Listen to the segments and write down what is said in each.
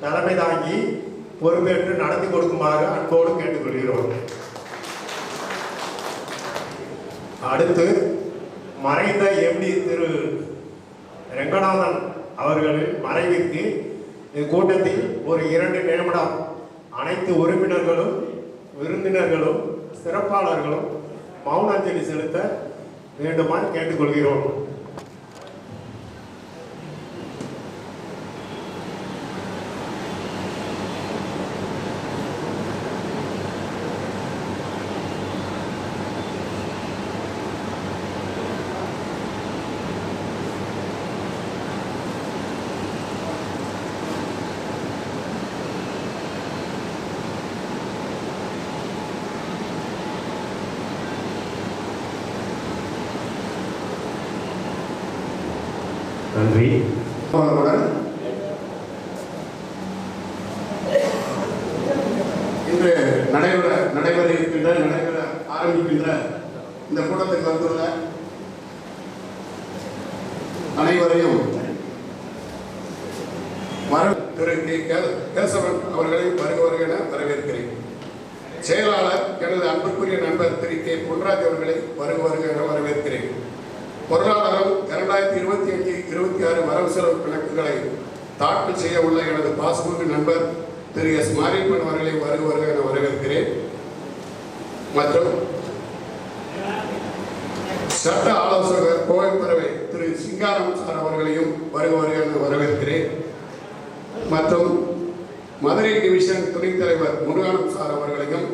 தலைமை தாங்கி பொறுப்பேற்று நடத்தி கொடுக்குமாறு அன்போடு கேட்டுக்கொள்கிறோம். அடுத்து மறைந்த எம்டி திரு ரெங்கநாதன் அவர்களின் மறைவிற்கு இக்கூட்டத்தில் ஒரு 2 நிமிடம் அனைத்து உறுப்பினர்களும் விருந்தினர்களும் சிறப்பாளர்களும் மௌன அஞ்சலி செலுத்த வேண்டுமாறு கேட்டுக்கொள்கிறோம். நன்றி. இன்று நடைபெற ஆரம்பிக்கின்ற இந்த கூட்டத்துக்கு வந்துள்ள அனைவரையும் திரு கேசவன் அவர்களை வருக என வரவேற்கிறேன். செயலாளர் எனது அன்புக்குரிய நண்பர் திரு கே பொன்ராஜ் அவர்களை வருக என வரவேற்கிறேன். பொருளாதாரம் 2025-26 வரவு செலவு கணக்குகளை தாக்கல் செய்ய உள்ள எனது பாசமிகு நண்பர் திரு எஸ் மாரியப்பன் அவர்களை வருக என வரவேற்கிறேன். மற்றும் சட்ட ஆலோசகர் கோவைப்பறவை திரு சிங்காரம் சார் அவர்களையும் வருக என வரவேற்கிறேன். மற்றும் மதுரை டிவிஷன் துணைத் தலைவர் முருகானம் சார் அவர்களையும்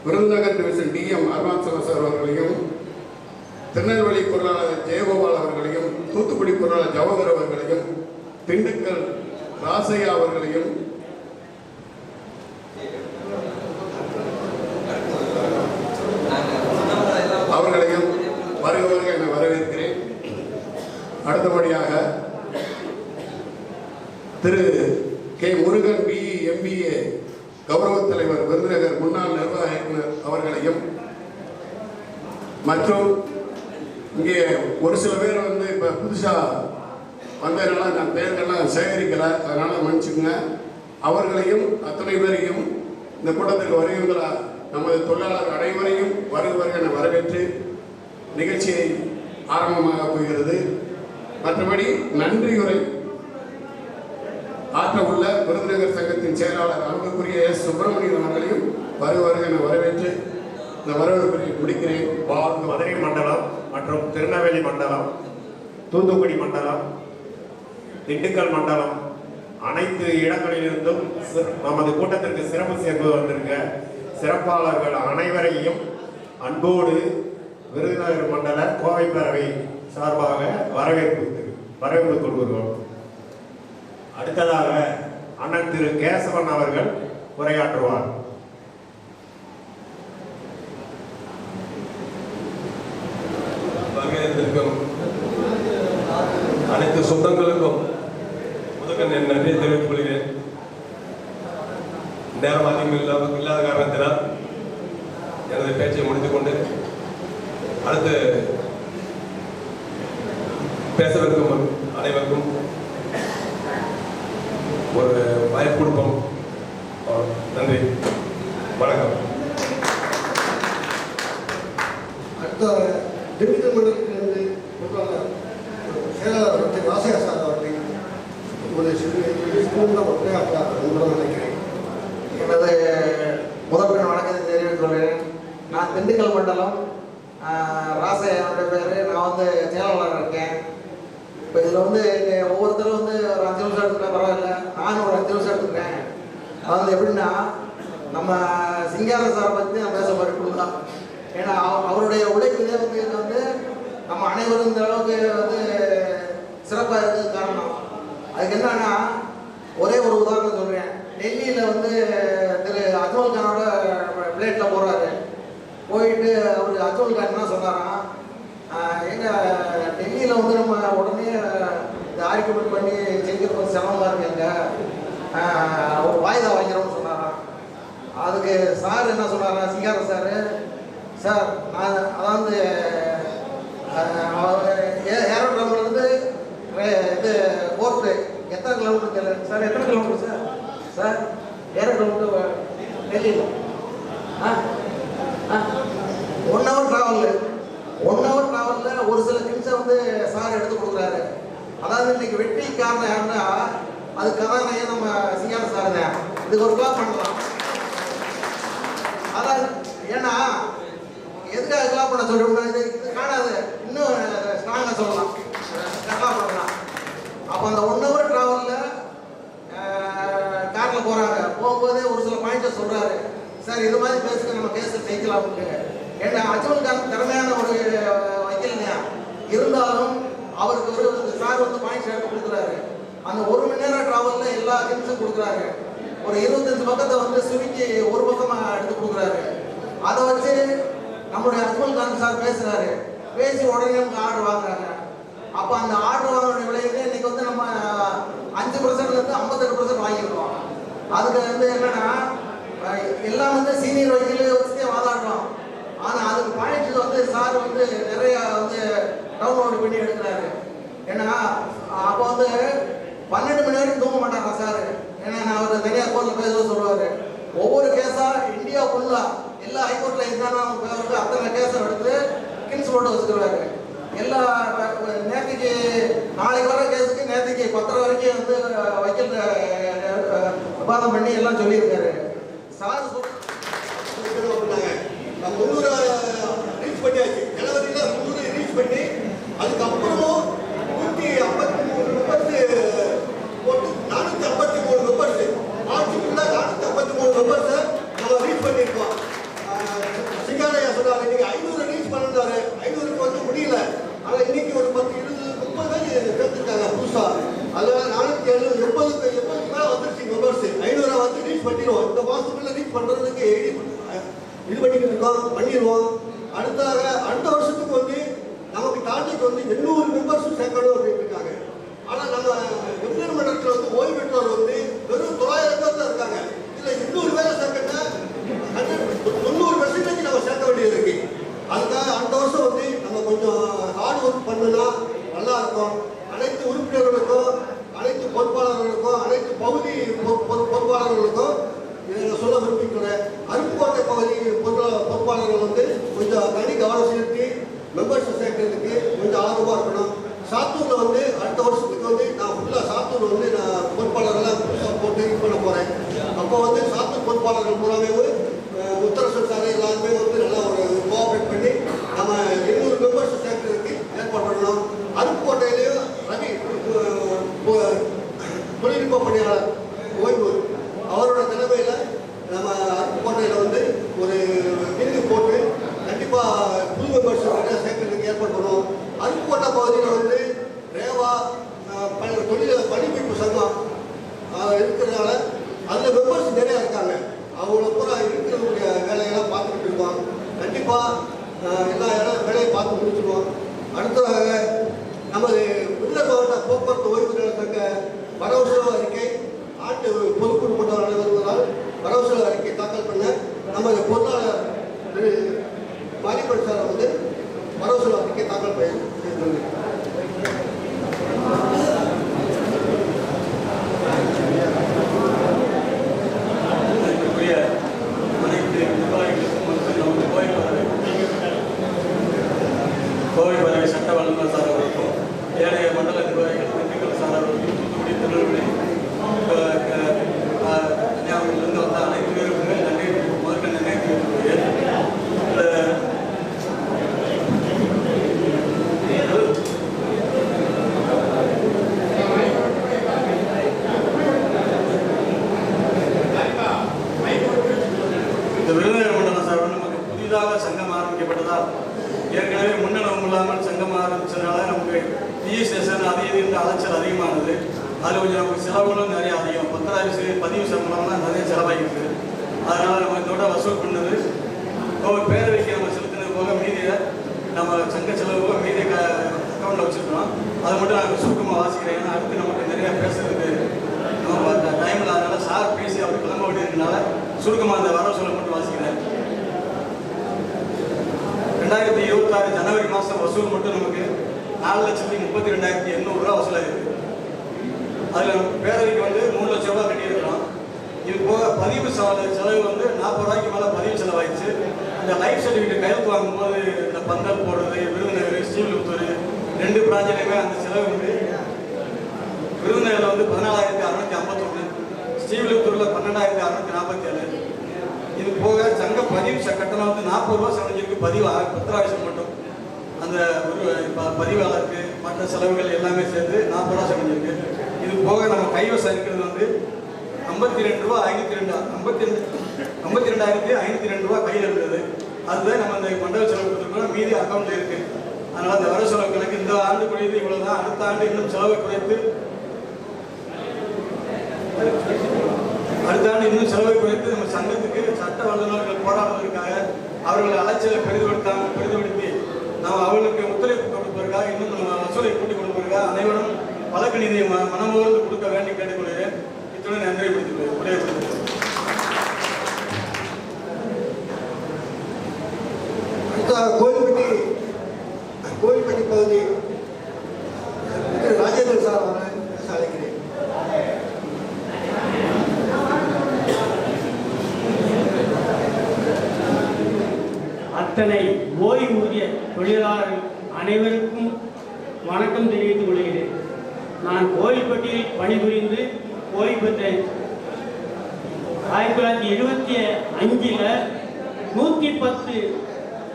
Virudhunagar division DM Arunachalam sir அவர்களையும் திருநெல்வேலி பொருளாளர் ஜெயகோபால் அவர்களையும் தூத்துக்குடி பொருளாளர் ஜவஹர் அவர்களையும் திண்டுக்கல் ராசையா அவர்களையும் வருக என வரவேற்கிறேன். அடுத்தபடியாக திரு கே முருகன் பிஇ MBA கௌரவ தலைவர் விருதுநகர் முன்னாள் நிர்வாக இயக்குனர் அவர்களையும் மற்றும் இங்கே ஒரு சில பேர் இப்போ புதுசாக வந்ததுனால நான் பெயர்கள்லாம் சேகரிக்கலை, அதனால் மன்னிச்சுங்க. அவர்களையும் அத்தனை பேரையும் இந்த கூட்டத்திற்கு வருகின்ற நமது தொழிலாளர் அனைவரையும் வருக என வரவேற்று நிகழ்ச்சியை ஆரம்பமாக போகிறது. மற்றபடி நன்றியுரை ஆற்ற உள்ள விருதுநகர் சங்கத்தின் செயலாளர் அன்புக்குரிய எஸ் சுப்பிரமணியன் அவர்களையும் வருக என வரவேற்று இந்த வரவேற்பை முடிக்கிறேன். மதுரை மண்டலம் மற்றும் திருநெல்வேலி மண்டலம், தூத்துக்குடி மண்டலம், திண்டுக்கல் மண்டலம் அனைத்து இடங்களிலிருந்தும் நமது கூட்டத்திற்கு சிறப்பு சேர்ந்து வந்திருக்க சிறப்பாளர்கள் அனைவரையும் அன்போடு விருதுநகர் மண்டல கோவைப்பறவை சார்பாக வரவேற்பு கொள்கிறோம். அடுத்ததாக அண்ணன் திரு கேசவன் அவர்கள் உரையாற்றுவார். அனைத்து சொந்தங்களுக்கும் முதல் என் நன்றியை தெரிவித்துக் கொள்கிறேன். நேரம் அதிகம் இல்லாத காரணத்தினால் எனது பேச்சை முடித்துக் கொண்டு அடுத்து பேசவிருக்கும் அனைவருக்கும் ஒரு வாய்ப்பு கொடுப்போம். நன்றி, வணக்கம். அடுத்த டிவிஷன் மண்டலத்திலிருந்து செயலாளர் ராசையா சார் அவர்களை ஒரு நினைக்கிறேன். எனது முதற்கண் வணக்கத்தை தெரிவித்துக் கொள்கிறேன். நான் திண்டுக்கல் மண்டலம் ராசையாவுடைய பேர். நான் செயலாளராக இருக்கேன். இப்போ இதில் ஒவ்வொருத்தரும் ஒரு 5 நிமிஷம் எடுத்துக்கிட்டா பரவாயில்ல, நானும் ஒரு 5 நிமிஷம் எடுத்துக்கிறேன். அது எப்படின்னா, நம்ம சிங்கார சாரை பற்றி நான் பேச போகிறேன் தான். ஏன்னா அவருடைய உழைப்பிலே நம்ம அனைவரும் இந்த அளவுக்கு சிறப்பாக இருக்கிறது காரணம். அதுக்கு என்னன்னா, ஒரே ஒரு உதாரணம் சொல்கிறேன். டெல்லியில் திரு அஜ்மல் கானோட பிளேட்டில் போகிறாரு. போயிட்டு அவர் அஜ்மல் கான் என்ன சொன்னாராம், எங்கள் டெல்லியில் நம்ம உடனே இந்த ஆர்குமெண்ட் பண்ணி ஜெயிக்கிறது சிரமமாக இருக்குங்க, ஒரு வாய்தா வாங்கிறோம்னு சொன்னாராம். அதுக்கு சார் என்ன சொன்னாரா, சிங்கார சார் நான் அதாவது ஏரோட்ரம்லேருந்து இது கோர்ட்டு எத்தனை கிலோமீட்டர் தெரியல சார், எத்தனை கிலோமீட்டர் சார், சார் ஏறட்டும் விட்டு டெல்லியில் 1 hour ட்ராவலில் ஒரு சில திங்ஸை வந்து சார் எடுத்து கொடுக்குறாரு. அதாவது இன்னைக்கு வெற்றி காரணம் யாருன்னா அது கதாநாயகன் நம்ம சிங்கார சார் தான். இதுக்கு ஒரு கிளாப் பண்ணலாம். அதாவது ஏன்னா எதுக்காக கிளாப் பண்ண சொல்றோம்னா இது காணாது இன்னும் ஸ்ட்ராங்காக சொல்லலாம், கிளாப் பண்ணலாம். அப்போ அந்த 1 hour ட்ராவலில் காரில் போகிறாங்க. போகும்போதே ஒரு சில பாயிண்ட்டை சொல்கிறாரு. சார் இது மாதிரி பேசுங்க, நம்ம கேஸை ஜெயிக்கலாம்னு. ஏன்னா அஜ்மல்கான் திறமையான ஒரு வக்கீல் தான். இருந்தாலும் அவருக்கு ஒரு சார் வந்து பாயிண்ட்ஸ் எடுத்து கொடுக்குறாரு. அந்த 1 மணி நேரம் ட்ராவலில் எல்லா திங்ஸும் கொடுக்குறாரு. ஒரு 25 பக்கத்தை வந்து சுருக்கி ஒரு பக்கமாக எடுத்து கொடுக்குறாரு. அதை வச்சு நம்மளுடைய அஜ்மல்கான் சார் பேசுகிறாரு. பேசி உடனே நமக்கு ஆர்டர் வாங்குறாங்க. அப்போ அந்த ஆர்டர் வாங்கின விலையிலே இன்னைக்கு வந்து நம்ம 5%லேருந்து 58% வாங்கியிருக்கோம். அதுக்கு வந்து என்னன்னா எல்லாம் வந்து சீனியர் வக்கீல் வச்சுட்டே வாதாடுறோம். ஆனால் அதுக்கு பாயிண்ட்ஸ் வந்து சார் வந்து நிறைய வந்து டவுன்லோடு பண்ணி எடுக்கிறாரு. ஏன்னா அப்போ வந்து 12 மணி வரைக்கும் தூங்க மாட்டாங்க சார். ஏன்னா நான் அவர் தனியார் கோர்ட்டில் பேச சொல்லுவார். ஒவ்வொரு கேஸாக இந்தியா ஃபுல்லாக எல்லா ஹைகோர்ட்டில் இருந்தாலும் அத்தனை கேஸை எடுத்து கின்ஸ் போட்டு வச்சுக்கிறாரு. எல்லா நேற்றுக்கு நாளைக்கு வர கேஸுக்கு நேற்றுக்கு 10 வரைக்கும் வந்து வக்கீல் விவாதம் பண்ணி எல்லாம் சொல்லியிருக்காரு. சார் நம்ம 300 ரீச் பண்ணியாச்சு. ஜனவரியில் 300 ரீச் பண்ணி அதுக்கப்புறமும் 153 போட்டு 453 மெம்பர்ஸ் மார்ச்சுக்குள்ள 453 மெம்பர்ஸை நம்ம ரீச் பண்ணியிருக்கோம். சிங்காரையா சொன்னாங்க இன்னைக்கு 500 ரீச் பண்ணிருந்தாரு. 500க்கு வந்து முடியல. ஆனால் இன்னைக்கு ஒரு 10, 20, 30 சேர்த்துருக்காங்க புதுசாக. அதனால 470 மேலே வந்துருச்சு மெம்பர்ஸ். 500 வந்து ரீச் பண்ணிடுவோம். இந்த மாதத்துக்குள்ள ரீச் பண்ணுறதுக்கு இது பண்ணிடுவோம். அடுத்த வருஷத்துக்கு வந்து நமக்கு டார்கெட் வந்து 800 மெம்பர்ஸும் சேர்க்கணும் அப்படின்னு இருக்காங்க. ஆனால் நம்ம எம்ஜிஆர் மண்டலத்தில் வந்து ஓய்வு பெற்றோர் வந்து வெறும் 900 பேர் தான் இருக்காங்க. இதில் 800 பேரை சேர்க்கணும்னா 90% நம்ம சேர்க்க வேண்டியது இருக்கு. அதுக்காக அடுத்த வருஷம் வந்து நம்ம கொஞ்சம் ஹார்ட் ஒர்க் பண்ணுனா நல்லா இருக்கும். அனைத்து உறுப்பினர்களுக்கும், அனைத்து பொறுப்பாளர்களுக்கும், அனைத்து பகுதி பொறுப்பாளர்களுக்கும் சொல்ல விரும்பிக்கிறேன். அருப்புக்கோட்டை பகுதி பொறுப்பாளர்கள் வந்து கொஞ்சம் தனி கவனம் செலுத்தி மெம்பர்ஸ் சேர்க்கறதுக்கு கொஞ்சம் ஆர்வமாக இருக்கணும். சாத்தூரில் வந்து அடுத்த வருஷத்துக்கு வந்து நான் ஃபுல்லாக சாத்தூர் வந்து நான் பொறுப்பாளர்கள்லாம் புதுசாக போட்டு இது பண்ண போகிறேன். அப்போ வந்து சாத்தூர் பொறுப்பாளர்கள் பூராவே உத்தரசன் சார் எல்லாருமே வந்து நல்லா ஒரு கோஆப்ரேட் பண்ணி நம்ம 800 மெம்பர்ஸ் சேர்க்கறதுக்கு ஏற்பாடு பண்ணணும். அருப்புக்கோட்டையிலையும் ரவி தொழில்நுட்ப பணியாளர் ஓய்வு அவரோட தலைமையில் நம்ம அருப்புக்கோட்டையில் வந்து ஒரு விருது போட்டு கண்டிப்பாக புது மெம்பர்ஸ் சேர்க்கறதுக்கு ஏற்பாடு பண்ணுவோம். அருப்புக்கோட்டை பகுதியில் வந்து ரேவா தொழில் பணிப்பீட்டு சங்கம் இருக்கிறதுனால அதில் மெம்பர்ஸ் நிறையா இருக்காங்க. அவங்கள பூரா இருக்கிறவங்களுடைய வேலையெல்லாம் பார்த்துக்கிட்டு இருக்கோம். கண்டிப்பாக எல்லா வேலையை பார்த்து முடிச்சுடுவோம். அடுத்ததாக நமது விருதுநகர் மாவட்ட போக்குவரத்து ஓய்வு சங்க வரவு செலவு அறிக்கை ஆண்டு பொதுக்குழு கூட்டம் நடைபெறுவதால் வரவு செலவு அறிக்கை தாக்கல் பண்ண நமது பொருளாளர் மாரிப்பன் சார் வந்து வரவு செலவு அறிக்கை தாக்கல் பண்ண கோவை பதவி சட்ட வல்லுநர் சார் அவர்களுக்கும் ஏனைய மண்டல நிர்வாகிகள் திண்டுக்கல் சார் அவர்களுக்கும் தூத்துக்குடி திருநெல்வேலி கன்னியாகுமரியிலிருந்து வந்த அனைத்து பேருக்குமே நன்றி முதற்க நினைவு இந்த விருதுநகர் மண்டலம் சார்பில் நமக்கு புதிதாக சங்கம் ஆரம்பிக்கப்பட்டதால் ஏற்கனவே முன்னணவும் இல்லாமல் சங்கம் ஆரம்பிச்சதுனால நமக்கு ரிஜிஸ்ட்ரேஷன் அது இது அலைச்சல் அதிகமானது. அதில் கொஞ்சம் நமக்கு செலவுகளும் நிறைய அதிகம். பதிவு சம்பளம்லாம் நிறைய செலவாகிருக்கு. அதனால் நம்ம இதோட வசூல் பண்ணது கோவை பேரவைக்கு நம்ம செலுத்தினது போக மீதியை நம்ம சங்க செலவு போக மீதியை அக்கௌண்ட்டில் வச்சுருக்கோம். அதை மட்டும் நான் சுருக்கமாக வாசிக்கிறேன். ஏன்னா அடுத்து நமக்கு நிறையா பேசுறதுக்கு நம்ம டைமில் அதனால் சார் பேசி அப்படி கிளம்ப வேண்டியதுனால சுருக்கமாக அந்த வரவு செலவு மட்டும் வாசிக்கிறேன். 2026 ஜனவரி மாதம் வசூல் மட்டும் நமக்கு 4,32,800 ரூபா வசூலாக இருக்குது. அதில் பேரவைக்கு வந்து 3 லட்சம் ரூபா கட்டியிருக்கிறோம். இது போக பதிவு செலவு வந்து 40 ரூபாய்க்கு மேலே பதிவு செலவாயிடுச்சு. இந்த லைஃப் சர்டிஃபிகேட் கையெழுத்து வாங்கும்போது இந்த பந்தல் போடுறது, விருதுநகர், ஸ்ரீவில்லிபுத்தூர் 2 பிராஞ்சிலையுமே அந்த செலவு வந்து விருதுநகரில் வந்து 14,651, ஸ்ரீவில்லிபுத்தூரில் 12,647. இது போக சங்க பதிவு கட்டணம் வந்து 40 ரூபா செலவழிஞ்சிருக்கு. பதிவு பத்திராவிஷம் மட்டும் அந்த ஒரு பதிவாளருக்கு மற்ற செலவுகள் எல்லாமே சேர்த்து 40 ரூபா செலவழிஞ்சிருக்கு. இது போக நம்ம கைவசம் இருக்கிறது வந்து 52,502 ரூபா கையில் இருந்தது. அதுதான் நம்ம இந்த மண்டல செலவு கொடுத்துருக்கோம். மீதி அக்கௌண்ட்ல இருக்கு. அதனால அந்த வர செலவு கணக்கு இந்த ஆண்டு குறைந்து இவ்வளவுதான். அடுத்த ஆண்டு இன்னும் செலவை குறைத்து நம்ம சங்கத்துக்கு சட்ட வல்லுநர்கள் போராடுவதற்காக அவர்களை அலைச்சலை பெரிதுபடுத்தி நாம் அவர்களுக்கு ஒத்துழைப்பு கொடுப்பதற்காக இன்னும் நம்ம வசூலை கூட்டிக் கொடுப்பதற்காக அனைவரும் வழக்கு நிதியை மனமோர்ந்து கொடுக்க வேண்டி கேட்டுக்கொள்கிறேன். இத்துடன் நன்றிப்படுத்திக்கிறேன். கோயில்பட்டி பகுதி ராஜேந்திரன் சார் அவரை அழைக்கிறேன். அத்தனை ஓய்வூதிய தொழிலாளர்கள் அனைவருக்கும் வணக்கம் தெரிவித்துக் கொள்கிறேன். நான் கோயில்பட்டியில் பணிபுரிந்து ஓய்வு பெற்றேன். 1975 110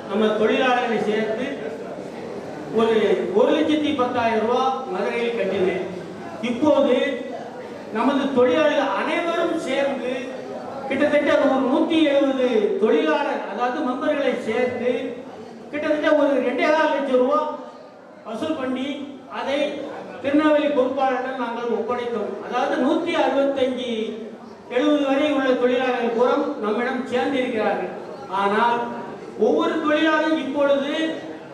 நம்ம தொழிலாளர்களை சேர்த்து ஒரு 1,10,000 ரூபா மதுரையில் கட்டினேன். இப்போது நமது தொழிலாளர்கள் அனைவரும் சேர்ந்து கிட்டத்தட்ட ஒரு 170 தொழிலாளர் அதாவது மெம்பர்களை சேர்த்து கிட்டத்தட்ட ஒரு 2,4 லட்சம் ரூபா வசூல் பண்ணி அதை திருநெல்வேலி பொறுப்பாளரிடம் நாங்கள் ஒப்படைத்தோம். அதாவது 165-70 வரை உள்ள தொழிலாளர்கள் புறம் நம்மிடம் சேர்ந்திருக்கிறார்கள். ஆனால் ஒவ்வொரு தொழிலாளரும் இப்பொழுது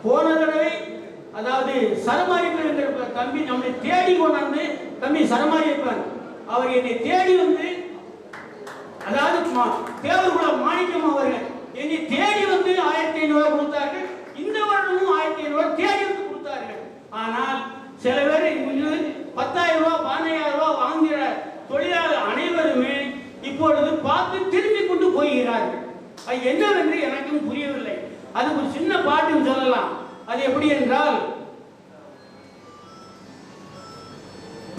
போன தடவை அதாவது சரமாரிப்பன் தம்பி நம்மை தேடி கொண்டாந்து தம்பி சரமாரிப்பன் அவர் என்னை தேடி வந்து அதாவது தேவர்குளம் மாணிக்கம் அவர்கள் என்னை தேடி வந்து 1,500 ரூபாய் கொடுத்தார்கள். இந்த வருடமும் 1,500 ரூபாய் தேடி வந்து கொடுத்தார்கள். ஆனால் சில பேர் 10,000 ரூபாய் 15,000 ரூபாய் வாங்குகிற தொழிலாளர் அனைவருமே இப்பொழுது பார்த்து திரும்பி கொண்டு போகிறார்கள். அது என்னவென்று எனக்கும் புரியவில்லை. அதுக்கு ஒரு சின்ன பாட்டு சொல்லலாம். அது எப்படி என்றால்,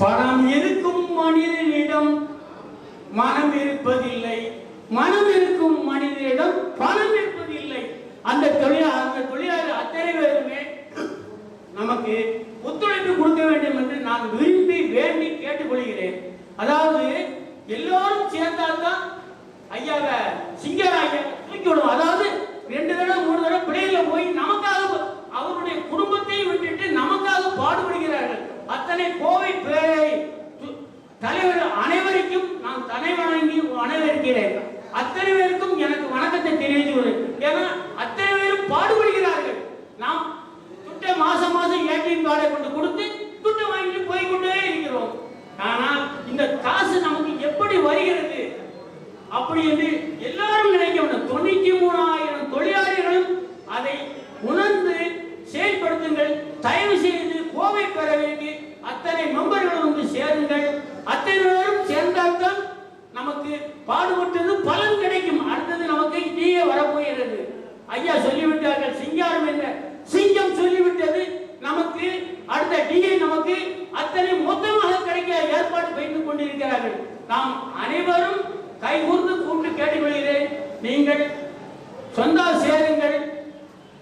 பணம் இருக்கும் மனிதனிடம் மனம் இருப்பதில்லை, மனம் இருக்கும் மனிதனிடம் பணம் இருப்பதில்லை. அந்த தொழிலாளர் அத்தனை பேருமே நமக்கு ஒத்துழைப்பு கொடுக்க வேண்டும் என்று நான் விரும்பி வேண்டி கேட்டுக்கொள்கிறேன். அதாவது எல்லாரும் சேர்ந்தால்தான் ஐயாவை சிங்கராய தூக்கி விடும். அதாவது 2 தடவை 3 தடவை பிள்ளைகளை போய் நமக்காக அவருடைய குடும்பத்தை விட்டுட்டு நமக்காக பாடுபடுகிறார்கள். அத்தனை கோவை பேரை தலைவர் அனைவருக்கும் நான் தலை வணங்கி வரவேற்கிறேன். அத்தனை பேருக்கும் எனக்கு வணக்கத்தை தெரிவித்துள்ளேன். ஏன்னா அத்தனை பேரும் பாடுபடுகிறார்கள். நாம் துட்டை மாசம் ஏடிஎம் கார்டை கொண்டு கொடுத்து துட்டை வாங்கிட்டு போய்கொண்டே இருக்கிறோம். ஆனால் இந்த காசு நமக்கு எப்படி வருகிறது அப்படி என்று எல்லாரும் நினைக்க வேண்டும். 93,000 தொழிலாளர்களும் அதை உணர்ந்து செயல்படுத்துங்கள். தயவு செய்து கோவை பேரவைக்கு அத்தனை மெம்பர்களும் வந்து சேருங்கள். அத்தனை பேரும் சேர்ந்தால்தான் நமக்கு பாடுபட்டது பலன் கிடைக்கும். அடுத்தது நமக்கு டிஏ வரப்போகிறது. ஐயா சொல்லிவிட்டார்கள் சிங்காரம் என்ற சிங்கம் சொல்லிவிட்டது. நமக்கு அடுத்த டிஏ நமக்கு அத்தனை மொத்தமாக கிடைக்க ஏற்பாடு செய்து கொண்டிருக்கிறார்கள். நாம் அனைவரும் கைகூர்ந்து கூப்பிட்டு கேட்டுக்கொள்கிறேன். நீங்கள் சொந்தா சேருங்கள்,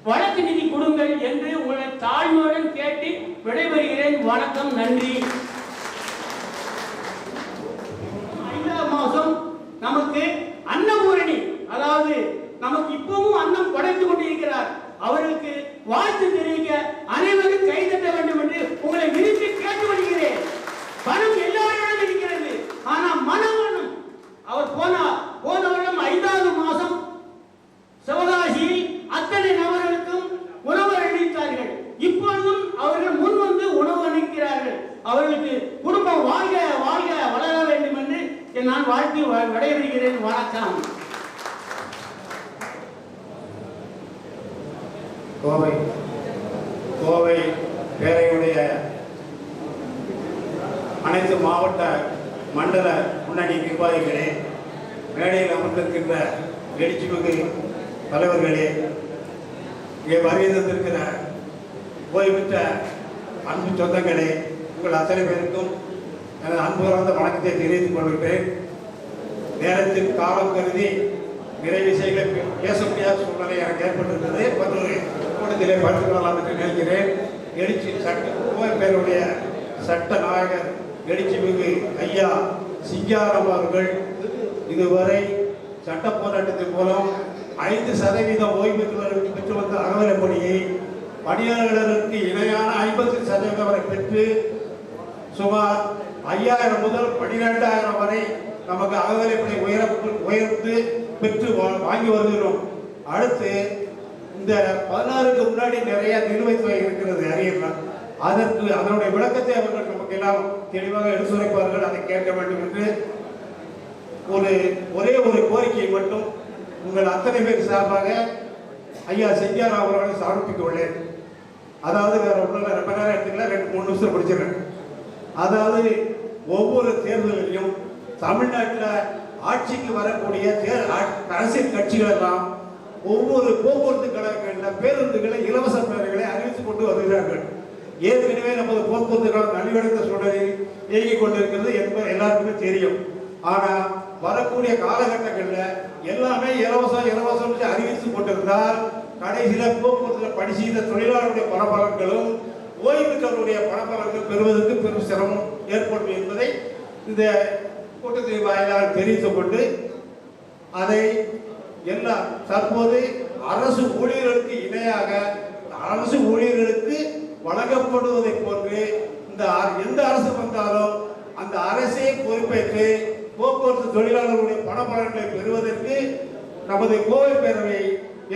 வழக்கு நிதி கொடுங்கள் என்று உங்களை தாழ்மையுடன் கேட்டு விடைபெறுகிறேன். வணக்கம், நன்றி. 5ஆம் மாதம் நமக்கு அன்னபூரணி, அதாவது நமக்கு இப்பவும் அன்னம் படைத்துக் கொண்டிருக்கிறார். அவர்களுக்கு வாழ்த்து தெரிவிக்க அனைவரும் கைதட்ட வேண்டும் என்று உங்களை விரும்பி கேட்டுக்கொள்கிறேன். பணம் எல்லாரிடம் இருக்கிறது, ஆனால் மனவனும் அவர் போன வருடம் 5ஆவது மாதம் சிவகாசியில் அத்தனை நபர்களுக்கும் உணவு அளித்தார்கள். இப்பொழுதும் அவர்கள் முன் வந்து உணவு அளிக்கிறார்கள். அவர்களுக்கு குடும்பம் வாழ்க வாழ்க வளர வேண்டும் என்று நான் வாழ்த்து விடைபெறுகிறேன். வணக்கம். கோவை பேரையுடைய அனைத்து மாவட்ட மண்டல முன்னணி நிர்வாகிகளே, மேடையில் அமர்ந்திருக்கின்ற எழுச்சிமிகு தலைவர்களே, இங்கே வருகை தந்திருக்கிற ஓய்வு பெற்ற அன்பு சொந்தங்களே, உங்கள் அத்தனை பேருக்கும் எனது அன்பு கலந்த வணக்கத்தை தெரிவித்துக் கொள்கிறேன். நேரத்தின் காலம் கருதி நிறைய விஷயங்களை பேச முடியாத சூழ்நிலை எனக்கு ஏற்பட்டிருந்தது. மற்றொரு கூட்டத்திலே பகிர்ந்து கொள்ளலாம் என்று நினைக்கிறேன். எழுச்சி பேருடைய சட்ட நாயகர் எழுச்சிமிகு ஐயா சிங்காரம் அவர்கள் இதுவரை சட்ட போராட்டத்தின் மூலம் 5% ஓய்வு பெற்று வந்த அகவலைப்படியை பணியாளர்களுக்கு இணையான 50% வரை பெற்று சுமார் 5000 முதல் 12000 வரை நமக்கு அகவலைப்படி உயர்ந்து பெற்று வாங்கி வருகிறோம். அடுத்து இந்த 16க்கு முன்னாடி நிறைய நிலுவைத் தொகை இருக்கிறது அறியலாம். அதற்கு அதனுடைய விளக்கத்தை அவர்கள் நமக்கு எல்லாம் தெளிவாக எடுத்துரைப்பார்கள். அதை கேட்க வேண்டும் என்று ஒரே ஒரு கோரிக்கையை மட்டும் உங்கள் அத்தனை பேர் சார்பாக ஐயா செஞ்சாராம் அவர்களை சமர்ப்பிக்க உள்ளேன். அதாவது வேற ஒன்றும் ரொம்ப நேரம் எடுத்துக்கல, 2-3 நிமிஷம் படிச்சிடறேன். அதாவது ஒவ்வொரு தேர்தலிலும் தமிழ்நாட்டில் ஆட்சிக்கு வரக்கூடிய அரசியல் கட்சிகள் எல்லாம் ஒவ்வொரு போக்குவரத்து கழகங்களில் பேருந்துகளை இலவச பேருந்துகளை அறிவித்துக் கொண்டு வருகிறார்கள். ஏற்கனவே நமது போக்குவரத்து கழகம் நலிவடைந்த சூழலில் இயங்கிக் கொண்டிருக்கிறது என்பது எல்லாருக்குமே தெரியும். ஆனால் வரக்கூடிய காலகட்டங்களில் எல்லாமே இலவசம் அறிவித்துக் கொண்டிருந்தால் கடைசியில் போக்குவரத்தில் பணி செய்த தொழிலாளருடைய பணப்பலன்களும் ஓய்வு பெற்றவருடைய பணப்பலன்கள் பெறுவதற்கு பெரும் சிரமம் ஏற்படும் என்பதை இந்த கூட்டத்தின் வாயிலாக தெரிவித்துக் கொண்டு அதை எல்லாம் தற்போது அரசு ஊழியர்களுக்கு இணையாக அரசு ஊழியர்களுக்கு வழங்கப்படுவதை போன்று இந்த எந்த அரசு வந்தாலும் அந்த அரசே பொறுப்பேற்று போக்குவரத்து தொழிலாளர்களுடைய பணப்பலன்களை பெறுவதற்கு நமது கோவை பேரவை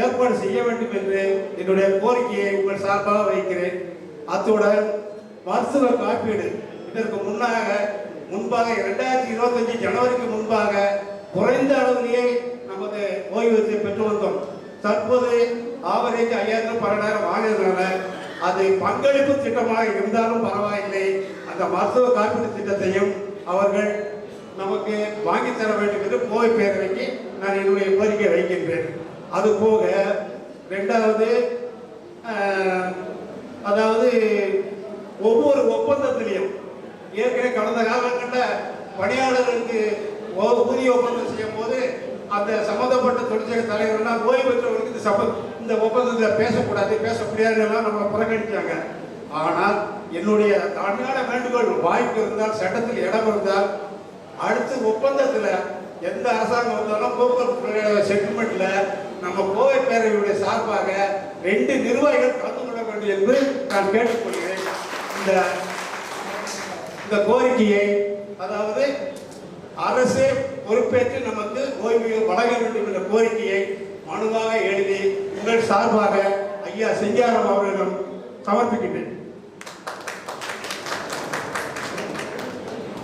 ஏற்பாடு செய்ய வேண்டும் என்று என்னுடைய கோரிக்கையை உங்கள் சார்பாக வைக்கிறேன். அத்துடன் மருத்துவ காப்பீடு இதற்கு முன்பாக 2025 ஜனவரிக்கு முன்பாக குறைந்த அளவிலேயே நமது ஓய்வூதியத்தை பெற்று வந்தோம். தற்போது ஆவரேஜ் 5000-12000 வாங்கியதுனால அது பங்களிப்பு திட்டமாக இருந்தாலும் பரவாயில்லை, அந்த மருத்துவ காப்பீடு திட்டத்தையும் அவர்கள் நமக்கு வாங்கி தர வேண்டும் என்று கோவை பேரவைக்கு நான் என்னுடைய கோரிக்கை வைக்கின்றேன். அதுபோக ரெண்டாவது, அதாவது ஒவ்வொரு ஒப்பந்தத்திலையும் ஏற்கனவே கடந்த காலங்களில் பணியாளர்களுக்கு ஊதிய ஒப்பந்தம் செய்யும் போது அந்த சம்பந்தப்பட்ட தொழிற்சங்க தலைவர்கள்லாம் ஓய்வு பெற்றவர்களுக்கு இந்த ஒப்பந்தத்தில் பேச முடியாதுலாம் நம்ம புறக்கணித்தாங்க. ஆனால் என்னுடைய தாழ்மையான வேண்டுகோள், வாய்ப்பு இருந்தால் சட்டத்தில் இடம் இருந்தால் அடுத்து ஒப்பந்தத்தில் எந்த அரசாங்கம் வந்தாலும் போக்குவரத்து செட்டில்மெண்ட்ல நம்ம கோவை பேரவையுடைய சார்பாக 2 நிர்வாகிகள் கலந்து கொள்ள வேண்டும் என்று நான் கேட்டுக்கொள்கிறேன். இந்த கோரிக்கையை அதாவது அரசே பொறுப்பேற்று நமக்கு ஓய்வு வழங்க வேண்டும் என்ற கோரிக்கையை மனுவாக எழுதி உங்கள் சார்பாக ஐயா செஞ்சாரம் அவர்களிடம் சமர்ப்பிக்கின்றேன்.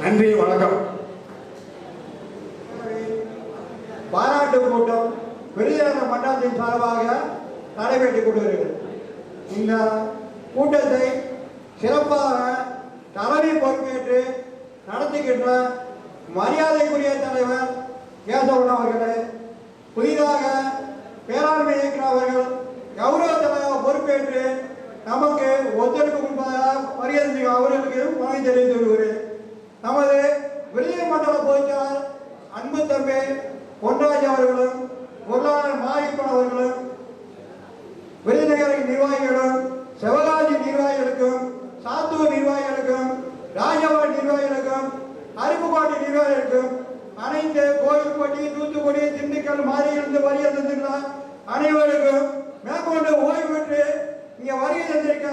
நன்றி, வணக்கம். பாராட்டு கூட்டம் விருதுநகர் மண்டலத்தின் சார்பாக நடைபெற்றுக் கொண்டிருக்கிறது. இந்த கூட்டத்தை சிறப்பாக தலைமை பொறுப்பேற்று நடத்துகின்ற மரியாதைக்குரிய தலைவர் கேசவன் அவர்களே, புதிதாக பேராண்மை இயக்குனர் அவர்கள் கௌரவ தலைவர் பொறுப்பேற்று நமக்கு ஒத்துழைப்பு கொடுப்பதாக மரியாதை அவர்களுக்கு வணங்கி தெரிவித்து வருகிறேன். நமது விருதுநகர் மண்டல பொதுச்செயலாளர் அன்பு தம்பி பொன்ராஜ் அவர்களும் பொருளாளர் மாரியப்பன் அவர்களும் விருதுநகர் நிர்வாகிகளும் சிவகாசி நிர்வாகிகளுக்கும் சாத்தூர் நிர்வாகிகளுக்கும் ராஜபாடி நிர்வாகிகளுக்கும் அருப்புக்கோட்டை நிர்வாகிகளுக்கும் அனைத்து கோவில்பட்டி, தூத்துக்குடி, திண்டுக்கல் மாறியிலிருந்து வருகை தந்திருக்கிற அனைவருக்கும் மேற்கொண்டு ஓய்வு பெற்று இங்கே வருகை தந்திருக்க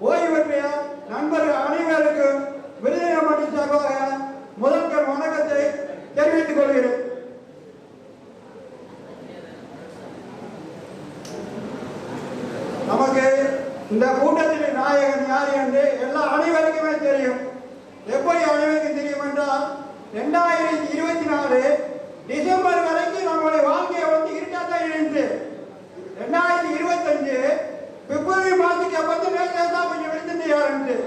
ஓய்வு பெற்ற நண்பர்கள் அனைவருக்கும் விருதுநகர் மண்டல சார்பாக முதற்கண் வணக்கத்தை தெரிவித்துக் கொள்கிறேன். நமக்கு இந்த கூட்டத்தில் நாயகன் யார் என்று எல்லா அனைவருக்குமே தெரியும். எப்படி அனைவருக்கும் தெரியும் என்றால் 2024 டிசம்பர் வரைக்கும் நம்மளுடைய வாழ்க்கையை இருட்டாத்தான் இருந்துச்சு. 2025 பிப்ரவரி மாதத்துக்கு அப்புறம் தான் கொஞ்சம் வெளிச்சம் ஆரம்பிச்சு.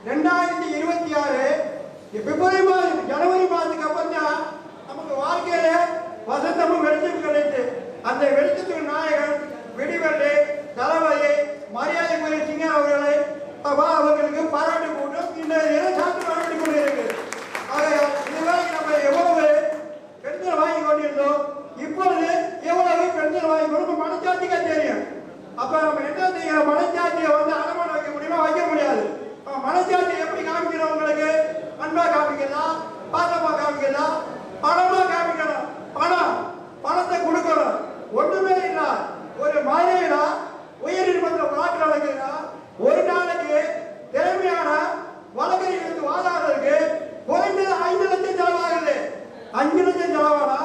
2026 பிப்ரவரி மாதம் ஜனவரி மாதத்துக்கு அப்புறம் தான் நமக்கு வாழ்க்கையில 5 லட்சம் செலவானா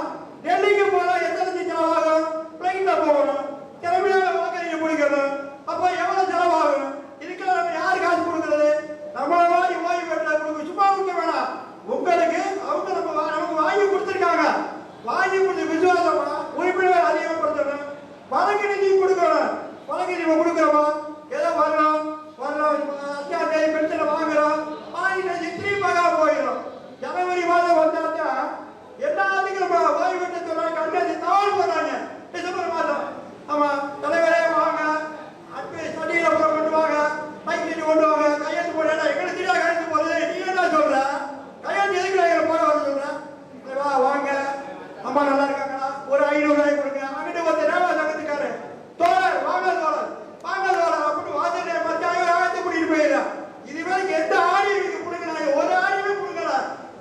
டெல்லிக்கு போனா எத்தனை லட்சம் செலவாகும்? பிளைட்ல போகணும், திறமையான வாக்கறிஞர் பிடிக்கணும், அப்ப எவ்வளவு செலவாகும்? இதுக்கெல்லாம் நம்ம யாரு காசு கொடுக்கறது? நம்மள மாதிரி ஓய்வு பெற்ற கொடுக்க சும்மா கொடுக்க வேணாம். உங்களுக்கு அவங்க நமக்கு வாங்கி கொடுத்துருக்காங்க. வாங்கி கொடுத்து விசுவாசமா உறுப்பினர் அதிகப்படுத்தணும். வழக்கு நிதி கொடுக்கணும். வழக்கு நிதி கொடுக்குறோமா? ஏதோ வரலாம் அத்தியாவசிய பென்ஷனை வாங்குறோம், வாங்கிட்டு திரும்பி போயிடும். ஜனவரி மாதம் வந்தாச்சா எல்லாத்துக்கும் நம்ம ஓய்வு பெற்ற சொல்றாங்க, கண்டாசி தவறு போடுறாங்க. டிசம்பர் மாதம் ஆமா தலைவரே வாங்க, ஸ்டடியில கூட கொண்டு வாங்க, டைப் கொண்டு வாங்க, கையெழுத்து போட எங்களுக்கு தெரியாது கையெழுத்து போடுறது. நீ என்ன சொல்ற? கையெழுத்து எதுக்கு போட வர சொல்ற? வாங்க அம்மா நல்லா இருக்காங்களா, ஒரு 500 ரூபாய் கொடுங்க. அங்கிட்டு ஒருத்தர் ரேவா சங்கத்துக்காரு தோழர் வாங்க அப்படின்னு வாசனை மத்தியாவது ஆயத்தை கூட்டிட்டு போயிடலாம். இது வரைக்கும் எந்த ஆடியோ கொடுங்க, ஒரு ஆடியோ கொடுக்கல.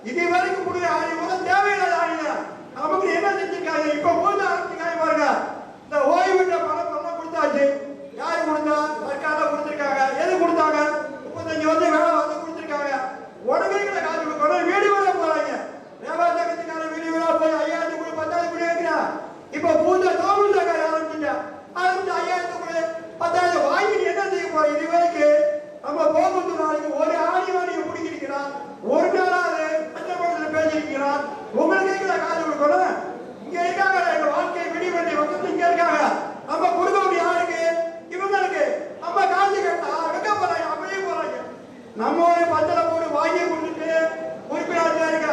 இது வரைக்கும் கொடுங்க ஆடியோ கூட தேவையில்லாத ஆடியோ. நமக்கு என்ன செஞ்சிருக்காங்க? இப்ப மூத்த ஆரம்பிச்சிருக்காங்க பாருங்க. இந்த ஓய்வு பெற்ற பணம் கொடுத்தாச்சு. யாரு கொடுத்தா? சர்க்கார கொடுத்திருக்காங்க. எது கொடுத்தாங்க? 35 வருஷம் வேலை வந்து கொடுத்திருக்காங்க. உடனே காசு கொடுக்கணும். வீடு வேலை போறாங்க. ரேவா சங்கத்துக்கார வீடு வேலை போய் 5000 கூட 10,000 கூட வைக்கிறான். இப்ப பூஜை தோல் சர்க்கார் ஆரம்பிச்சு 5000 கூட 10,000 வாங்கி என்ன செய்ய போறோம்? இது வரைக்கும் நம்ம போகுது நாளைக்கு ஒரு ஆடியோ நீங்க பிடிக்கிறீங்களா? ஒரு நாளாவது பஞ்சபட்சத்தில் பேசிருக்கிறான். உங்களுக்கு காசு கொடுக்கணும். இங்க இருக்காங்க, எங்க வாழ்க்கை விடிவெள்ளி வந்து இங்க இருக்காங்க. நம்ம கொடுக்க முடியும் யாருக்கு? இவங்களுக்கு. நம்ம காசு கேட்டா வெக்க போறாங்க, அப்படியே போறாங்க. நம்ம ஒரு பச்சளை போட்டு வாங்கி கொடுத்துட்டு உறுப்பினர் இருக்க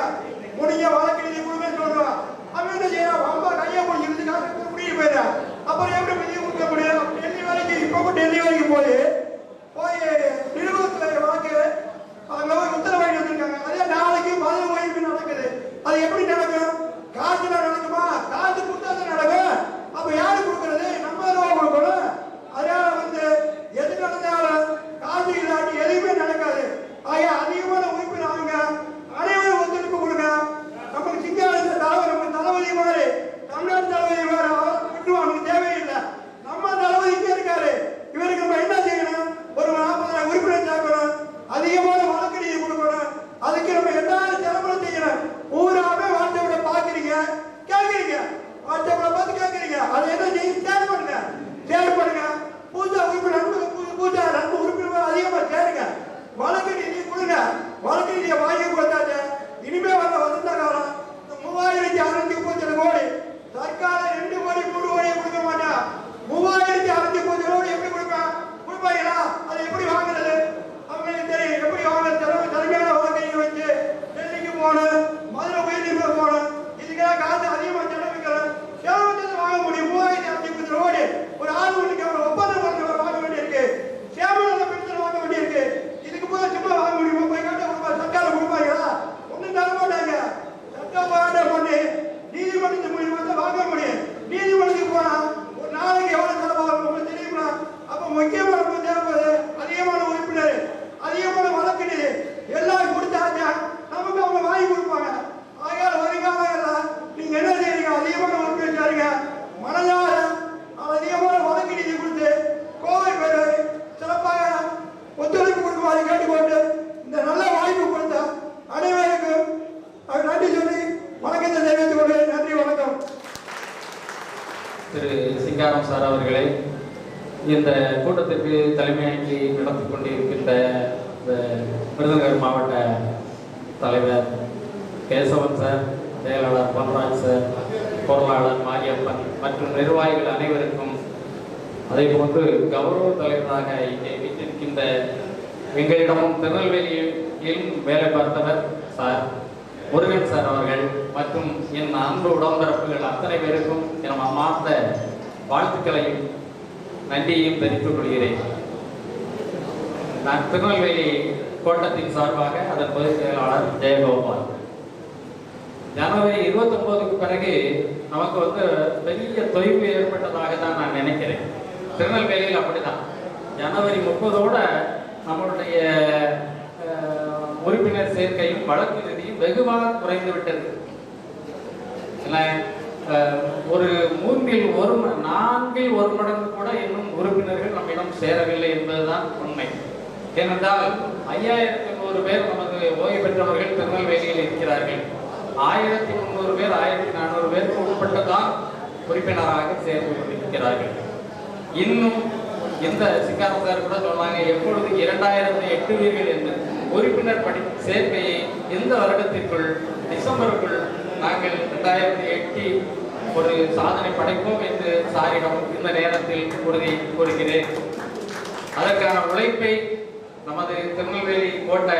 முடிய வழக்கு நிதி கொடுக்க சொல்றோம். அவன் என்ன செய்யறான்? ரொம்ப கையை பிடிச்சிருந்து காசு முடிவு போயிடா. அப்புறம் எப்படி நிதி கொடுக்க முடியும்? டெல்லி வரைக்கும் இப்ப டெல்லி வரைக்கும் போய் நிறுவனத்துல வழக்கு அங்க போய் உத்தரவாடி வந்திருக்காங்க. அதே நாளைக்கு மதுரை ஓய்வு நடக்குது. அது எப்படி நடக்கும்? காசுல நடக்குமா? காசு கொடுத்தா நடக்கும். அப்ப யாரு கொடுக்கறது? நம்ம தான் கொடுக்கணும். அதனால எது நடந்தாலும் காசு இல்லாட்டி எதுவுமே நடக்காது. ஆக அதிகமான உறுப்பினர் ஆகுங்க, அனைவரும் ஒத்துழைப்பு கொடுங்க. நமக்கு சிங்காரத்தை நமக்கு தளபதி மாதிரி தமிழ்நாடு தளபதி மாதிரி விட்டு அவனுக்கு தேவையில்லை. நம்ம தளபதி இங்கே இருக்காரு. இவருக்கு நம்ம என்ன செய்யணும்? ஒரு 40,000 உறுப்பினர் சேர்க்கணும், அதிகமான வழக்கு நிதி கொடுக்கணும். அதுக்கு நம்ம எல்லாரும் செலவு செய்யணும். ஊராவே வாட்ஸ்அப்ல பாக்குறீங்க, கேட்கறீங்க, வாட்ஸ்அப்ல பார்த்து கேட்கறீங்க. அதை என்ன செய்ய? ஷேர் பண்ணுங்க. பூஜா உறுப்பினர் நண்பு உறுப்பினர் அதிகமா சேருங்க. வழக்கு நிதி கொடுங்க. வழக்கு நிதியை வாங்கி கொடுத்தாச்சு. இனிமே வந்த வசந்த காலம் 3630 கோடி சர்க்கார 2 கோடி 3 கோடி கொடுக்க மாட்டேன். 3630 கோடி எப்படி கொடுப்பாங்களா? அதை எப்படி வாங்குறது? அவங்களுக்கு தெரியும் எப்படி வாங்குறது. திறமையான வழக்கையை வச்சு டெல்லிக்கு போகணும், மதுரை உயர்நீதிமன்றம் போகணும். இதுக்கெல்லாம் காசு அதிகமாக செலவிக்கணும். செலவு வாங்க முடியும். 3630 கோடி ஒரு ஆள் ஒன்றுக்கு ஒப்பந்தம் வாங்க வேண்டியிருக்கு. சேவன பென்ஷன் வாங்க வேண்டியிருக்கு. இதுக்கு போய் சும்மா வாங்க முடியுமா? போய் கேட்ட சர்க்கார கொடுப்பாங்களா? ஒன்றும் தர மாட்டாங்க. சட்ட போராட்டம் பண்ணி நீதிமன்றத்து மூலியமா வாங்க முடியும். நீதிமன்றத்துக்கு போனா ஒரு நாளைக்கு எவ்வளவு செலவாகும் உங்களுக்கு தெரியுமா? அப்ப முக்கியமான தேவைப்படுது அதிகமான உறுப்பினர், அதிகமான வழக்கு நிதி எல்லாம் கொடுத்தாச்சா நமக்கு அவங்க வாங்கி கொடுப்பாங்க. ஆகையால வருங்காலம் நீங்க என்ன செய்யறீங்க? அதிகமான உறுப்பினர் சேருங்க. மனதார அதிகமான வழக்கு நிதி கொடுத்து கோவை பேரு சிறப்பாக ஒத்துழைப்பு கொடுக்குமாறு கேட்டுக்கொண்டு இந்த நல்ல வாய்ப்பு கொடுத்த அனைவருக்கும் நன்றி சொல்லி வணக்கத்தை தெரிவித்துக் கொண்டு நன்றி, வணக்கம். திரு சிங்காரம் சார் அவர்களே, இந்த கூட்டத்திற்கு தலைமையாகி நடத்தி கொண்டிருக்கின்ற விருதுநகர் மாவட்ட தலைவர் கேசவன் சார், செயலாளர் பொன்ராஜ் சார், பொருளாளர் மாரியப்பன் மற்றும் நிர்வாகிகள் அனைவருக்கும், அதே போன்று கௌரவ தலைவராக இங்கே வீட்டிருக்கின்ற எங்களிடமும் திருநெல்வேலியிலும் வேலை பார்த்தவர் சார் முருகன் சார் அவர்கள் மற்றும் என் அன்பு உடன்பிறப்புகள் அத்தனை பேருக்கும் என் மார்ந்த வாழ்த்துக்களையும் நன்றியையும் தெரிவித்துக் கொள்கிறேன். நான் திருநெல்வேலி கோட்டத்தின் சார்பாக அதன் பொதுச் செயலாளர் ஜெயகோபால். ஜனவரி 29க்கு பிறகு நமக்கு பெரிய தொய்வு ஏற்பட்டதாக தான் நான் நினைக்கிறேன். திருநெல்வேலியில் அப்படிதான். ஜனவரி 30ஓட நம்மளுடைய உறுப்பினர் சேர்க்கையும் வழக்கு நிதியும் வெகுவாக குறைந்து விட்டது. ஒரு 4 ஒரு மடங்கு கூட இன்னும் உறுப்பினர்கள் நம்மிடம் சேரவில்லை என்பதுதான் உண்மை. ஏனென்றால் 5100 பேர் நமது ஓய்வு பெற்றவர்கள் திருநெல்வேலியில் இருக்கிறார்கள். 1300 பேர் 1400 பேருக்கு உட்பட்டு தான் உறுப்பினராக சேர்ந்து கொண்டிருக்கிறார்கள். இன்னும் இந்த சிங்காரம் சார் கூட சொன்னாங்க, எப்பொழுது 2000 எட்டுவீர்கள் என்று உறுப்பினர் சேர்க்கையை இந்த வருடத்திற்குள் டிசம்பருக்குள் நாங்கள் 2008 ஒரு சாதனை படைப்போம் என்று சாரிடம் இந்த நேரத்தில் உறுதி கூறுகிறேன். அதற்கான உழைப்பை நமது திருநெல்வேலி கோட்ட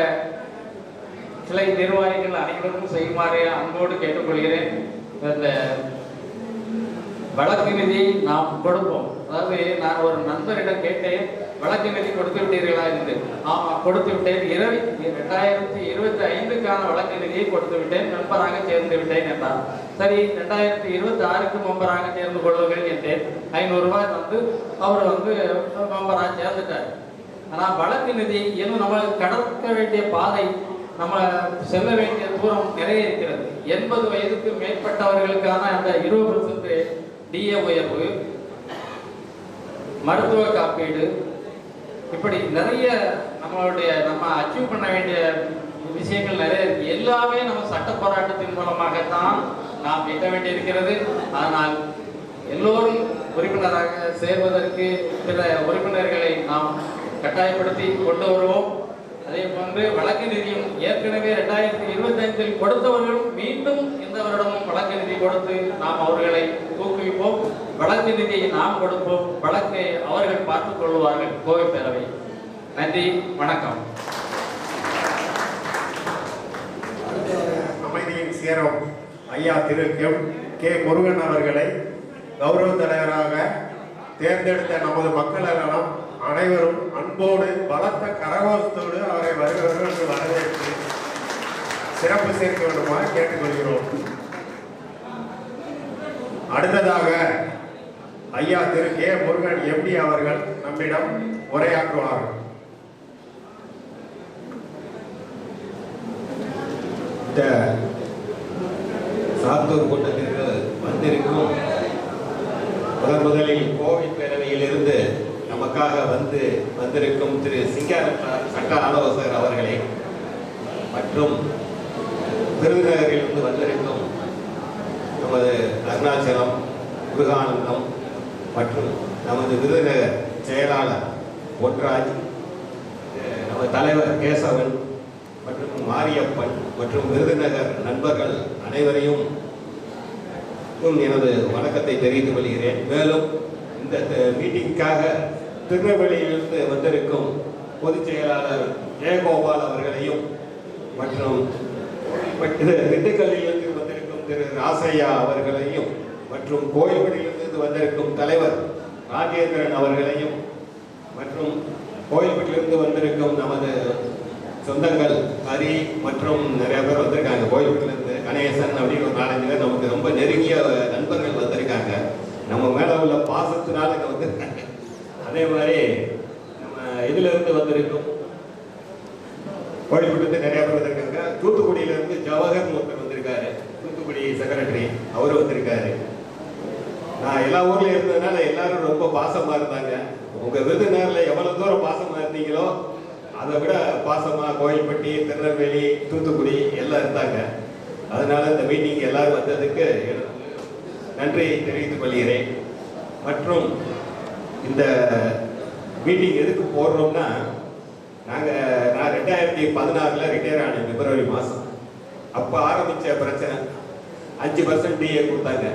கிளை நிர்வாகிகள் அனைவரும் செய்யுமாறு அன்போடு கேட்டுக்கொள்கிறேன். இந்த வழக்கு நிதி நாம் கொடுப்போம். அதாவது நான் ஒரு நண்பரிடம் கேட்டேன், வழக்கு நிதி கொடுத்து விட்டீர்களா என்று. ஆமாம், கொடுத்து விட்டேன். 2025க்கான வழக்கு நிதியை கொடுத்து விட்டேன், மெம்பராக சேர்ந்து விட்டேன் என்றார். சரி, 2026க்கு மெம்பராக சேர்ந்து கொள்ளுங்கள் என்றேன். 500 ரூபாய் வந்து அவர் மெம்பராக சேர்ந்துட்டார். ஆனால் வழக்கு நிதி இன்னும் நம்ம கடக்க வேண்டிய பாதை, நம்ம செல்ல வேண்டிய தூரம் நிறைய இருக்கிறது. 80 வயதுக்கு மேற்பட்டவர்களுக்கான அந்த 20% டிஏ உயர்வு, மருத்துவ காப்பீடு, இப்படி நிறைய நம்ம அச்சீவ் பண்ண வேண்டிய விஷயங்கள் நிறைய இருக்கு. எல்லாமே நம்ம சட்ட போராட்டத்தின் மூலமாகத்தான் நாம் எட்ட வேண்டியிருக்கிறது. ஆனால் எல்லோரும் உறுப்பினராக சேர்வதற்கு சில உறுப்பினர்களை நாம் கட்டாயப்படுத்தி கொண்டு வருவோம். அதே போன்று வழக்கு நிதியும் ஏற்கனவே 2025 கொடுத்தவர்களும் மீண்டும் இந்த வருடமும் வழக்கு நிதி கொடுத்து நாம் அவர்களை ஊக்குவிப்போம். வழக்கு நிதியை நாம் கொடுப்போம், வழக்கை அவர்கள் பார்த்துக் கொள்வார்கள். கோவை பேரவை. நன்றி, வணக்கம். அமைதியின் சேரம் ஐயா திரு கே முருகன் அவர்களை கௌரவ தலைவராக தேர்ந்தெடுத்த நமது மக்கள் எல்லாம் அனைவரும் அன்போடு பலத்த கரகோஷத்தோடு அவரை வருகிறவர்கள் வரவேற்று சிறப்பு சேர்க்க வேண்டுமாறு கேட்டுக்கொள்கிறோம். அடுத்ததாக ஐயா திரு கே முருகன் எம்பி அவர்கள் நம்மிடம் உரையாற்றுவார்கள். சாத்தூர் கூட்டத்திற்கு வந்திருக்கும் முதலில் கோவை பேரவையில் இருந்து நமக்காக வந்திருக்கும் திரு சிங்காரம் சட்ட ஆலோசகர் அவர்களை, மற்றும் விருதுநகரிலிருந்து வந்திருக்கும் நமது அருணாச்சலம், முருகானந்தம் மற்றும் நமது விருதுநகர் செயலாளர் பொன்ராஜ், நமது தலைவர் கேசவன் மற்றும் மாரியப்பன் மற்றும் விருதுநகர் நண்பர்கள் அனைவரையும் எனது வணக்கத்தை தெரிவித்துக் கொள்கிறேன். மேலும் இந்த மீட்டிங்காக திருநெல்வேலியிலிருந்து வந்திருக்கும் பொதுச் செயலாளர் ஜெயகோபால் அவர்களையும் மற்றும் திண்டுக்கல்லிலிருந்து வந்திருக்கும் திரு ராசையா அவர்களையும் மற்றும் கோயில்பட்டியிலிருந்து வந்திருக்கும் தலைவர் ராஜேந்திரன் அவர்களையும் மற்றும் கோயில்பட்டியிலிருந்து வந்திருக்கும் நமது சொந்தங்கள் ஹரி மற்றும் நிறைய பேர் வந்திருக்காங்க. கோயில்பட்டியிலிருந்து கணேசன் அப்படின்னு ஒரு 4-5 பேர் நமக்கு ரொம்ப நெருங்கிய நண்பர்கள் வந்திருக்காங்க. நம்ம மேல உள்ள பாசத்தினால இங்க வந்திருக்காங்க. அதே மாதிரி நம்ம இதுல இருந்து வந்திருக்கும் கோயில்பட்டிலிருந்து நிறைய பேர் வந்திருக்காங்க. தூத்துக்குடியிலிருந்து ஜவஹர் ஒருத்தர் வந்திருக்காரு, தூத்துக்குடி செக்ரட்டரி, அவரு வந்திருக்காரு. நான் எல்லா ஊர்ல இருந்ததுனால எல்லாரும் ரொம்ப பாசமா இருந்தாங்க. உங்க விருதுநகர்ல எவ்வளவு தூரம் பாசமா இருந்தீங்களோ அதை விட பாசமா கோயில்பட்டி, திருநெல்வேலி, தூத்துக்குடி எல்லாம் இருந்தாங்க. அதனால இந்த மீட்டிங் எல்லாரும் வந்ததுக்கு நன்றி தெரிவித்துக் கொள்கிறேன். மற்றும் இந்த மீட்டிங் எதுக்கு போடுறோம்னா, நான் 2016 ரிட்டையர் ஆனேன் பிப்ரவரி மாதம். அப்போ ஆரம்பித்த பிரச்சனை 5% டிஏ கொடுத்தாங்க.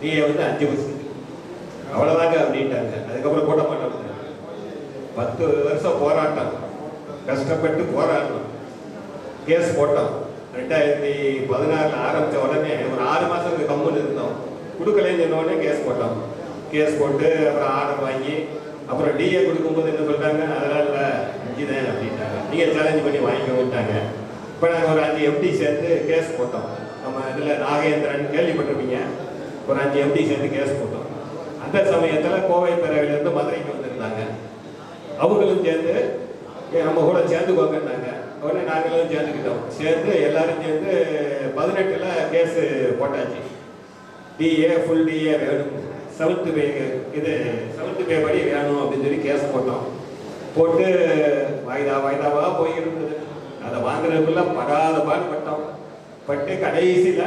டிஏ 5% அவ்வளோதாங்க அப்படின்ட்டாங்க. அதுக்கப்புறம் போட மாட்டாங்க. 10 வருஷம் போராட்டம், கஷ்டப்பட்டு போராடணும், கேஸ் போட்டோம். 2016 ஆரம்பித்த உடனே ஒரு 6 மாதத்துக்கு கம்முன்னு இருந்தோம். கொடுக்கலன்னு சொன்ன உடனே கேஸ் போட்டோம். கேஸ் போட்டு அப்புறம் ஆர்டர் வாங்கி அப்புறம் டிஏ கொடுக்கும்போது என்ன சொல்லிட்டாங்க, அதெல்லாம் இல்லை 5 தான் அப்படின்ட்டாங்க. நீங்கள் சேலஞ்ச் பண்ணி வாங்கிக்க விட்டாங்க. இப்போ நாங்கள் ஒரு 5 எம்டி சேர்ந்து கேஸ் போட்டோம். நம்ம இதில் நாகேந்திரன் கேள்விப்பட்டிருப்பீங்க, ஒரு 5 எம்டி சேர்ந்து கேஸ் போட்டோம். அந்த சமயத்தில் கோவை பேரவையிலேருந்து மதுரைக்கு வந்திருந்தாங்க. அவங்களும் சேர்ந்து நம்ம கூட சேர்ந்துக்கோங்கன்னாங்க. உடனே நாங்களும் சேர்ந்துக்கிட்டோம். சேர்ந்து எல்லாரும் சேர்ந்து 18ல் கேஸு போட்டாச்சு. டிஏ ஃபுல் டிஏ வேணும், 7th பே படி வேணும் அப்படின்னு சொல்லி கேஸ் போட்டோம். போட்டு வாய்தாவாக போயிருந்தது. அதை வாங்குறதுக்குள்ள படாத பாடுபட்டோம். பட்டு கடைசியில்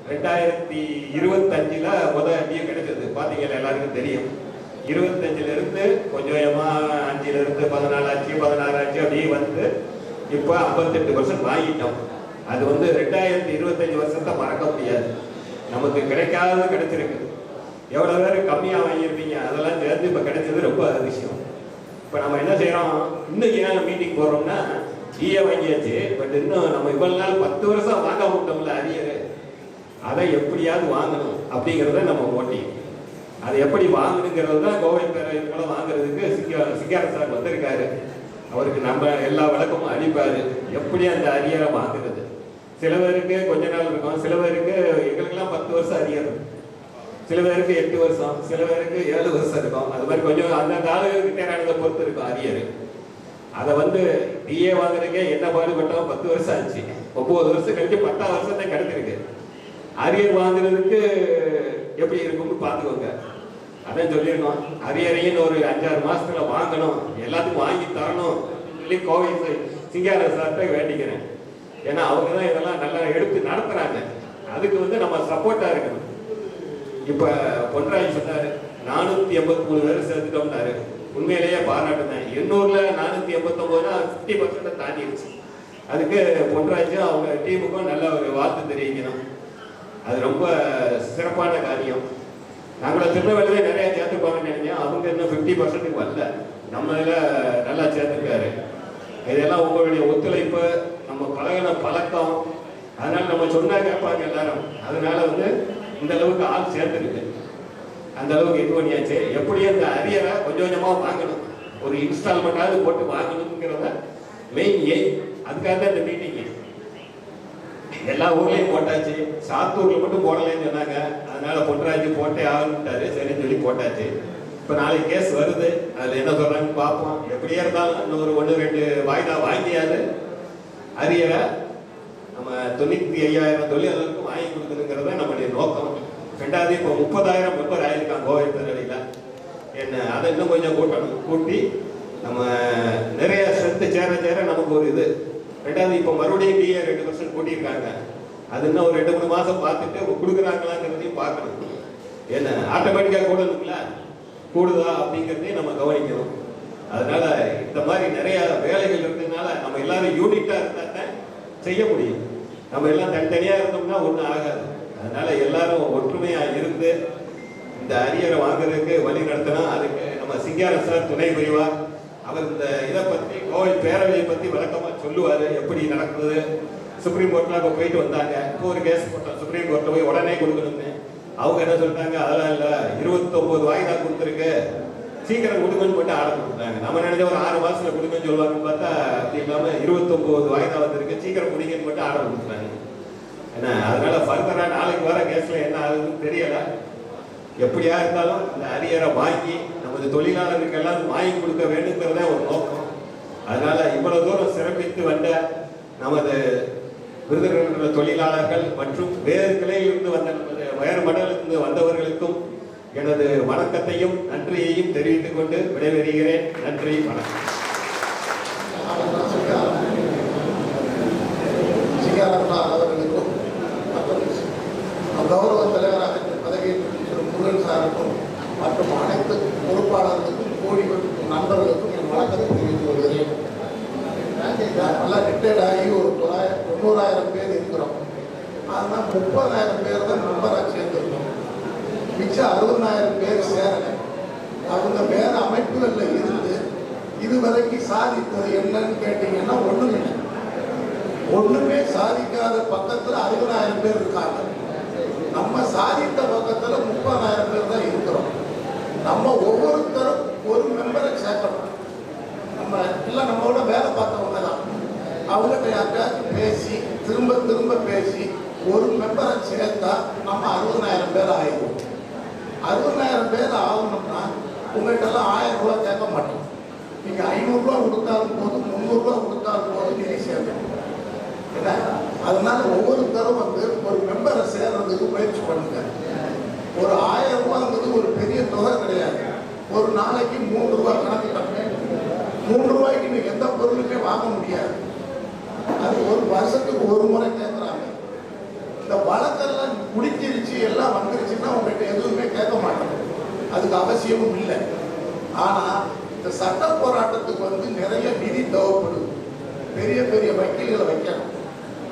2025 முதல் அடியே கிடைச்சது. பார்த்தீங்கன்னா எல்லாருக்கும் தெரியும். 25 இருந்து கொஞ்சம் கொஞ்சமாக 5 இருந்து 14 ஆச்சு, 16 ஆச்சு, அப்படியே வந்து இப்போ 58% வாங்கிட்டோம். அது வந்து 2025 வருஷத்தை மறக்க முடியாது. நமக்கு கிடைக்காத கிடைச்சிருக்கு. எவ்வளோ பேர் கம்மியாக வாங்கியிருப்பீங்க, அதெல்லாம் சேர்ந்து இப்போ கிடைச்சது ரொம்ப விஷயம். இப்போ நம்ம என்ன செய்கிறோம், இன்னும் ஏன் மீட்டிங் போடுறோம்னா டிஏ வாங்கியாச்சு, பட் இன்னும் நம்ம இவ்வளவு நாள் 10 வருஷம் வாங்க விட்டோம்ல அரியர், அதை எப்படியாவது வாங்கணும் அப்படிங்கிறத நம்ம மோட்டிவ். அதை எப்படி வாங்கணுங்கிறது தான் கோவை பேரவை போல வாங்குறதுக்கு சிங்கார சார் வந்திருக்காரு. அவருக்கு நம்ம எல்லா விளக்கமும் அளிப்பாரு எப்படி அந்த அரியரை வாங்குறது. சில பேருக்கு கொஞ்ச நாள் இருக்கும், சில பேருக்கு எங்களுக்கெல்லாம் 10 வருஷம் அரியர், சில பேருக்கு 8 வருஷம், சில பேருக்கு 7 வருஷம் இருக்கும். அது மாதிரி கொஞ்சம் அந்த ஆளுகிட்ட பொறுத்து இருக்கும் அரியர். அதை வந்து டிஏ வாங்குறதுக்கே என்ன பாடுபட்டோம், 10 வருஷம் ஆச்சு. 9 வருஷம் கழிச்சு 10ஆம் வருஷத்தை கிடைச்சிருக்கு. அரியர் வாங்குறதுக்கு எப்படி இருக்கும்னு பார்த்துக்கோங்க. அதான் சொல்லியிருக்கோம், அரியரையும் ஒரு 5-6 மாசத்துல வாங்கணும், எல்லாத்துக்கும் வாங்கி தரணும் சொல்லி கோவை சிங்கார சார்ட்ட வேண்டிக்கிறேன். ஏன்னா அவங்க தான் இதெல்லாம் நல்லா எடுத்து நடத்துறாங்க. அதுக்கு வந்து நம்ம சப்போர்ட்டா இருக்கணும். இப்ப பொன்ராஜ் சொன்னாரு 483 பேர் சேர்த்துட்டோம்னாரு. உண்மையிலேயே பாராட்டுனேன். 800ல 489னா 50% தாண்டிடுச்சு. அதுக்கு பொன்ராஜும் அவங்க டீமுக்கும் நல்ல ஒரு வாழ்த்து தெரிவிக்கணும். அது ரொம்ப சிறப்பான காரியம். நாங்கள திருநெல்வேலியிலே நிறைய சேர்த்துப்பாங்கன்னு நினைச்சோம். அவங்க இன்னும் 50% வரல. நம்ம இதில் நல்லா சேர்த்துருக்காரு. இதெல்லாம் உங்களுடைய ஒத்துழைப்பு, நம்ம பழகின பழக்கம், அதனால நம்ம சொன்னா கேட்பாங்க எல்லாரும். அதனால வந்து இந்த அளவுக்கு ஆள் சேர்த்துருக்கு, அந்த அளவுக்கு இது பண்ணியாச்சு. எப்படியும் அந்த அரியரை கொஞ்சம் கொஞ்சமாக வாங்கணும், ஒரு இன்ஸ்டால்மெண்ட்டாவது போட்டு வாங்கணுங்கிறத மெயின் எய்ம். அதுக்காக தான் இந்த மீட்டிங்கு. எல்லா ஊர்லேயும் போட்டாச்சு, சாத்தூரில் மட்டும் போடலைன்னு சொன்னாங்க. அதனால பொன்ராஜ் போட்டே ஆகணுட்டாரு, சரின்னு சொல்லி போட்டாச்சு. இப்போ நாளைக்கு கேஸ் வருது, அதில் என்ன சொல்கிறாங்கன்னு பார்ப்போம். எப்படியே இருந்தாலும் இன்னொரு 1-2 வாய்தா வாங்கியாது அரியரை நம்ம 95,000 தொழிலாளர்களுக்கும் வாங்கி கொடுக்கணுங்கிறத நம்மளுடைய நோக்கம். 2வது இப்போ 30,000 மெம்பர் ஆயிருக்காங்க கோவை பேரவையில். என்ன அதை இன்னும் கொஞ்சம் கூட்டி நம்ம நிறைய ஸ்ட்ரென்த்து சேர நமக்கு ஒரு இது. 2வது இப்போ மறுபடியும் டிஏ 2% கூட்டியிருக்காங்க. அது இன்னும் ஒரு 2-3 மாதம் பார்த்துட்டு கொடுக்குறாங்களாங்கிறதையும் பார்க்கணும். என்ன ஆட்டோமேட்டிக்காக கூடணுங்களா, கூடுதா அப்படிங்கிறதையும் நம்ம கவனிக்கணும். அதனால இந்த மாதிரி நிறைய வேலைகள் இருக்கிறதுனால நம்ம எல்லாரும் யூனிட்டாக இருந்தால் தான் செய்ய முடியும். நம்ம எல்லாம் தனித்தனியாக இருந்தோம்னா ஒன்றும் ஆகாது. அதனால எல்லாரும் ஒற்றுமையாக இருந்து இந்த அரியரை வாங்குறதுக்கு வழி நடத்தினா அதுக்கு நம்ம சிங்கார சார் துணை புரிவார். அவர் இந்த இதை பற்றி கோவை பேரவையை பற்றி விளக்கமாக சொல்லுவார், எப்படி நடக்குது. சுப்ரீம் கோர்ட்டில் இப்போ போயிட்டு வந்தாங்க. இப்போ ஒரு கேஸ் போட்டோம் சுப்ரீம் கோர்ட்டில் போய் உடனே கொடுக்கணும்னு. அவங்க என்ன சொல்லிட்டாங்க, அதெல்லாம் இல்லை, 29 வாய்தா கொடுத்துருக்கு, சீக்கிரம் கொடுங்கன்னு போட்டு ஆர்டர் கொடுத்தாங்க. நம்ம நினைச்ச ஒரு 6 மாசத்துல கொடுங்கன்னு சொல்லுவாங்கன்னு பார்த்தா அப்படி இல்லாமல் 29 வாய்தா வந்திருக்கு, சீக்கிரம் கொடுங்கன்னு போட்டு ஆர்டர் கொடுத்துட்டாங்க. ஏன்னா அதனால ஃபர்தரா நாளைக்கு வர கேஸ்ல என்ன ஆகுதுன்னு தெரியல. எப்படியா இருந்தாலும் இந்த அரியரை வாங்கி நமது தொழிலாளர்களுக்கு எல்லாம் வாங்கி கொடுக்க வேண்டுங்கிறத ஒரு நோக்கம். அதனால இவ்வளவு தூரம் சிறப்பித்து வந்த நமது விருதுநகர் தொழிலாளர்கள் மற்றும் வேறு கிளையிலிருந்து வந்த நமது வேறு மண்டலத்திலிருந்து வந்தவர்களுக்கும் எனது வணக்கத்தையும் நன்றியையும் தெரிவித்துக் கொண்டு விடைபெறுகிறேன். நன்றி, வணக்கம். அவர்களுக்கும் கௌரவ தலைவராக பதவியேற்று முருகன் சாருக்கும் மற்றும் அனைத்து பொறுப்பாளர்களுக்கும் கோடி நண்பர்களுக்கும் என் வணக்கத்தை தெரிவித்து வருகிறேன். நல்லா ரிட்டையர்ட் ஆகி ஒரு 90,000 பேர் இருக்கிறோம். அதனால் 30,000 பேர் தான் மெம்பராக சேர்ந்துருக்கோம். மிச்சம் 60,000 பேர் சேரலை. அவங்க வேறு அமைப்புகளில் இருந்து இதுவரைக்கும் சாதித்தது என்னன்னு கேட்டீங்கன்னா ஒண்ணுமே சாதிக்காத பக்கத்தில் 60,000 பேர் இருக்காங்க. நம்ம சாதித்த பக்கத்தில் 30,000 பேர் தான் இருக்கிறோம். நம்ம ஒவ்வொருத்தரும் ஒரு மெம்பரை சேர்க்கணும். நம்ம இல்லை நம்மளோட வேலை பார்த்தவங்க தான். அவங்ககிட்ட யாருக்காச்சும் பேசி திரும்ப பேசி ஒரு மெம்பரை சேர்த்தா நம்ம 60,000 பேர் ஆகிடும். 60,000 பேர் ஆகணும்னா உங்கள்கிட்டலாம் 1000 ரூபா கேட்க மாட்டோம். நீங்கள் 500 ரூபா கொடுத்தாலும் போதும், 300 ரூபா கொடுத்தாலும் போதும், நீங்கள் சேர்க்கணும். என்ன அதனால ஒவ்வொருத்தரும் ஒரு மெம்பரை சேர்றதுக்கு முயற்சி பண்ணுங்க. ஒரு 1000 ரூபாங்கிறது ஒரு பெரிய தொகை கிடையாது. ஒரு நாளைக்கு 3 ரூபா கணக்கிட்டாங்க. 3 ரூபாய்க்கு நீங்கள் எந்த பொருளுமே வாங்க முடியாது. அது ஒரு வருஷத்துக்கு ஒரு முறை கேட்குறாங்க. எல்லாம் வந்துருச்சுன்னா உங்கள்கிட்ட எதுவுமே கேட்க மாட்டோம், அதுக்கு அவசியமும் இல்லை. ஆனால் இந்த சட்ட போராட்டத்துக்கு வந்து நிறைய நிதி தேவைப்படுது, பெரிய பெரிய வக்கீல்களை வைக்கணும்.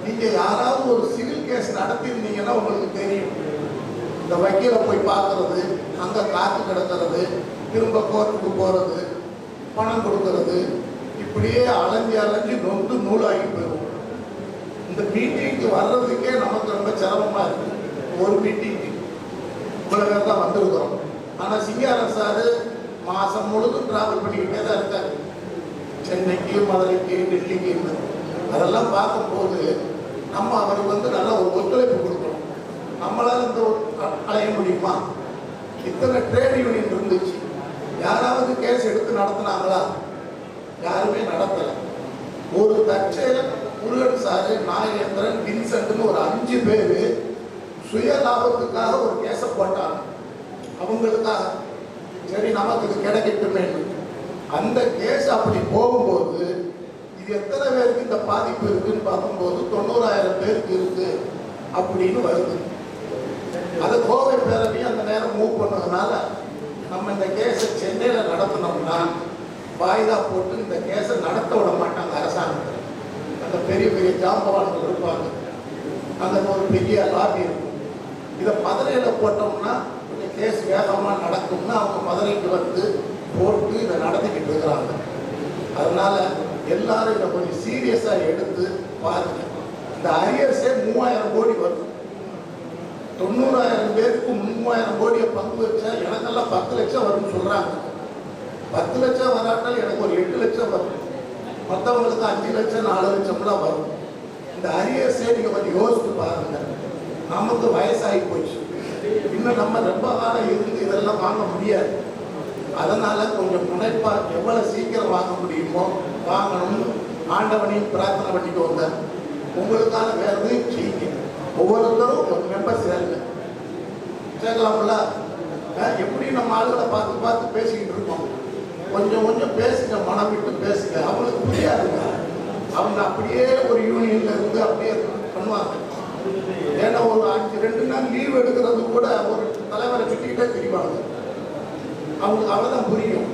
நீங்கள் யாராவது ஒரு சிவில் கேஸ் நடத்திருந்தீங்கன்னா உங்களுக்கு தெரியும், இந்த வக்கீலை போய் பார்க்கறது, அங்கே காத்து கிடக்கிறது, திரும்ப கோர்ட்டுக்கு போகிறது, பணம் கொடுக்கறது, இப்படியே அலைஞ்சு நொந்து நூலாகி போயிடும். இந்த மீட்டிங்க்கு வர்றதுக்கே நமக்கு ரொம்ப சிரமமாக இருக்குது. ஒரு மீட்டிங்க்கு இவ்வளோ பேர் தான் வந்திருக்கிறோம். ஆனால் சிங்காரம் சார் மாதம் முழுதும் ட்ராவல் பண்ணிக்கிட்டே தான் இருக்காரு, சென்னைக்கு, மதுரைக்கு, டெல்லிக்கு. அதெல்லாம் பார்க்கும்போது நம்ம அவருக்கு வந்து நல்ல ஒரு ஒத்துழைப்பு கொடுக்கணும். நம்மளால் இந்த அலைய முடியுமா? இத்தனை ட்ரேட் யூனியன் இருந்துச்சு, யாராவது கேஸ் எடுத்து நடத்தினாங்களா? யாருமே நடத்தலை. ஒரு தற்செயல் முருகன் சாரு, நாகேந்திரன், வின்சென்ட்னு ஒரு 5 பேர் சுய லாபத்துக்காக ஒரு கேஸை போட்டாங்க. அவங்களுக்காக சரி நமக்கு இது கிடைக்கட்டுமே. அந்த கேஸ் அப்படி போகும்போது இது எத்தனை பேருக்கு இந்த பாதிப்பு இருக்குன்னு பார்க்கும்போது 90,000 பேருக்கு இருக்கு அப்படின்னு வருது. அதை கோவை பேரவையை அந்த நேரம் மூவ் பண்ணதுனால நம்ம இந்த கேஸை சென்னையில் நடத்தினோம்னா வாய்தா போட்டு இந்த கேஸை நடத்த விட மாட்டாங்க அரசாங்கத்தில். அந்த பெரிய பெரிய ஜாம்பவான்கள் இருப்பாங்க, அங்கே ஒரு பெரிய லாபி இருக்கும். இதை மதுரையில் போட்டோம்னா இந்த கேஸ் வேகமாக நடக்கும்னா அவங்க மதுரைக்கு வந்து போட்டு இதை நடத்திக்கிட்டு இருக்கிறாங்க. அதனால் எல்லாரும் இதை கொஞ்சம் சீரியஸாக எடுத்து பாருங்க. இந்த அரியர்ஸே 3000 கோடி வருது. 90,000 பேருக்கு 3000 கோடியை பங்கு வச்சா எனக்கெல்லாம் 10 லட்சம் வரும்னு சொல்கிறாங்க. 10 லட்சம் வராட்டால் எனக்கு ஒரு 8 லட்சம் வரும், மற்றவங்களுக்கு 5 லட்சம் 4 லட்சம்லாம் வரும். இந்த அரியர்ஸே நீங்கள் கொஞ்சம் யோசித்து பாருங்க. நமக்கு வயசாகி போச்சு, இன்னும் நம்ம ரொம்ப காலம் இருந்து இதெல்லாம் வாங்க முடியாது. அதனால் கொஞ்சம் முனைப்பாக எவ்வளோ சீக்கிரம் வாங்க முடியுமோ வாங்கணும்னு ஆண்டவனையும் பிரார்த்தனை பண்ணிட்டு வந்தேன். உங்களுக்கான வேலையும் செய்யுங்க. ஒவ்வொருத்தரும் ஒரு மெம்பர் சேர்க்கலாம்ல. எப்படி நம்ம ஆளுகளை பார்த்து பார்த்து பேசிக்கிட்டு இருக்கோம், கொஞ்சம் கொஞ்சம் பேசுங்க, மனம் விட்டு பேசுங்க. அவங்களுக்கு புரியாதுங்க, அவங்க அப்படியே ஒரு யூனியன்ல இருந்து அப்படியே பண்ணுவாங்க. ஏன்னா ஒரு 2 நாள் லீவ் எடுக்கிறது கூட ஒரு தலைவரை சுட்டிக்கிட்டே தெரிவாங்க. அவங்களுக்கு அவ்வளோதான் புரியும்.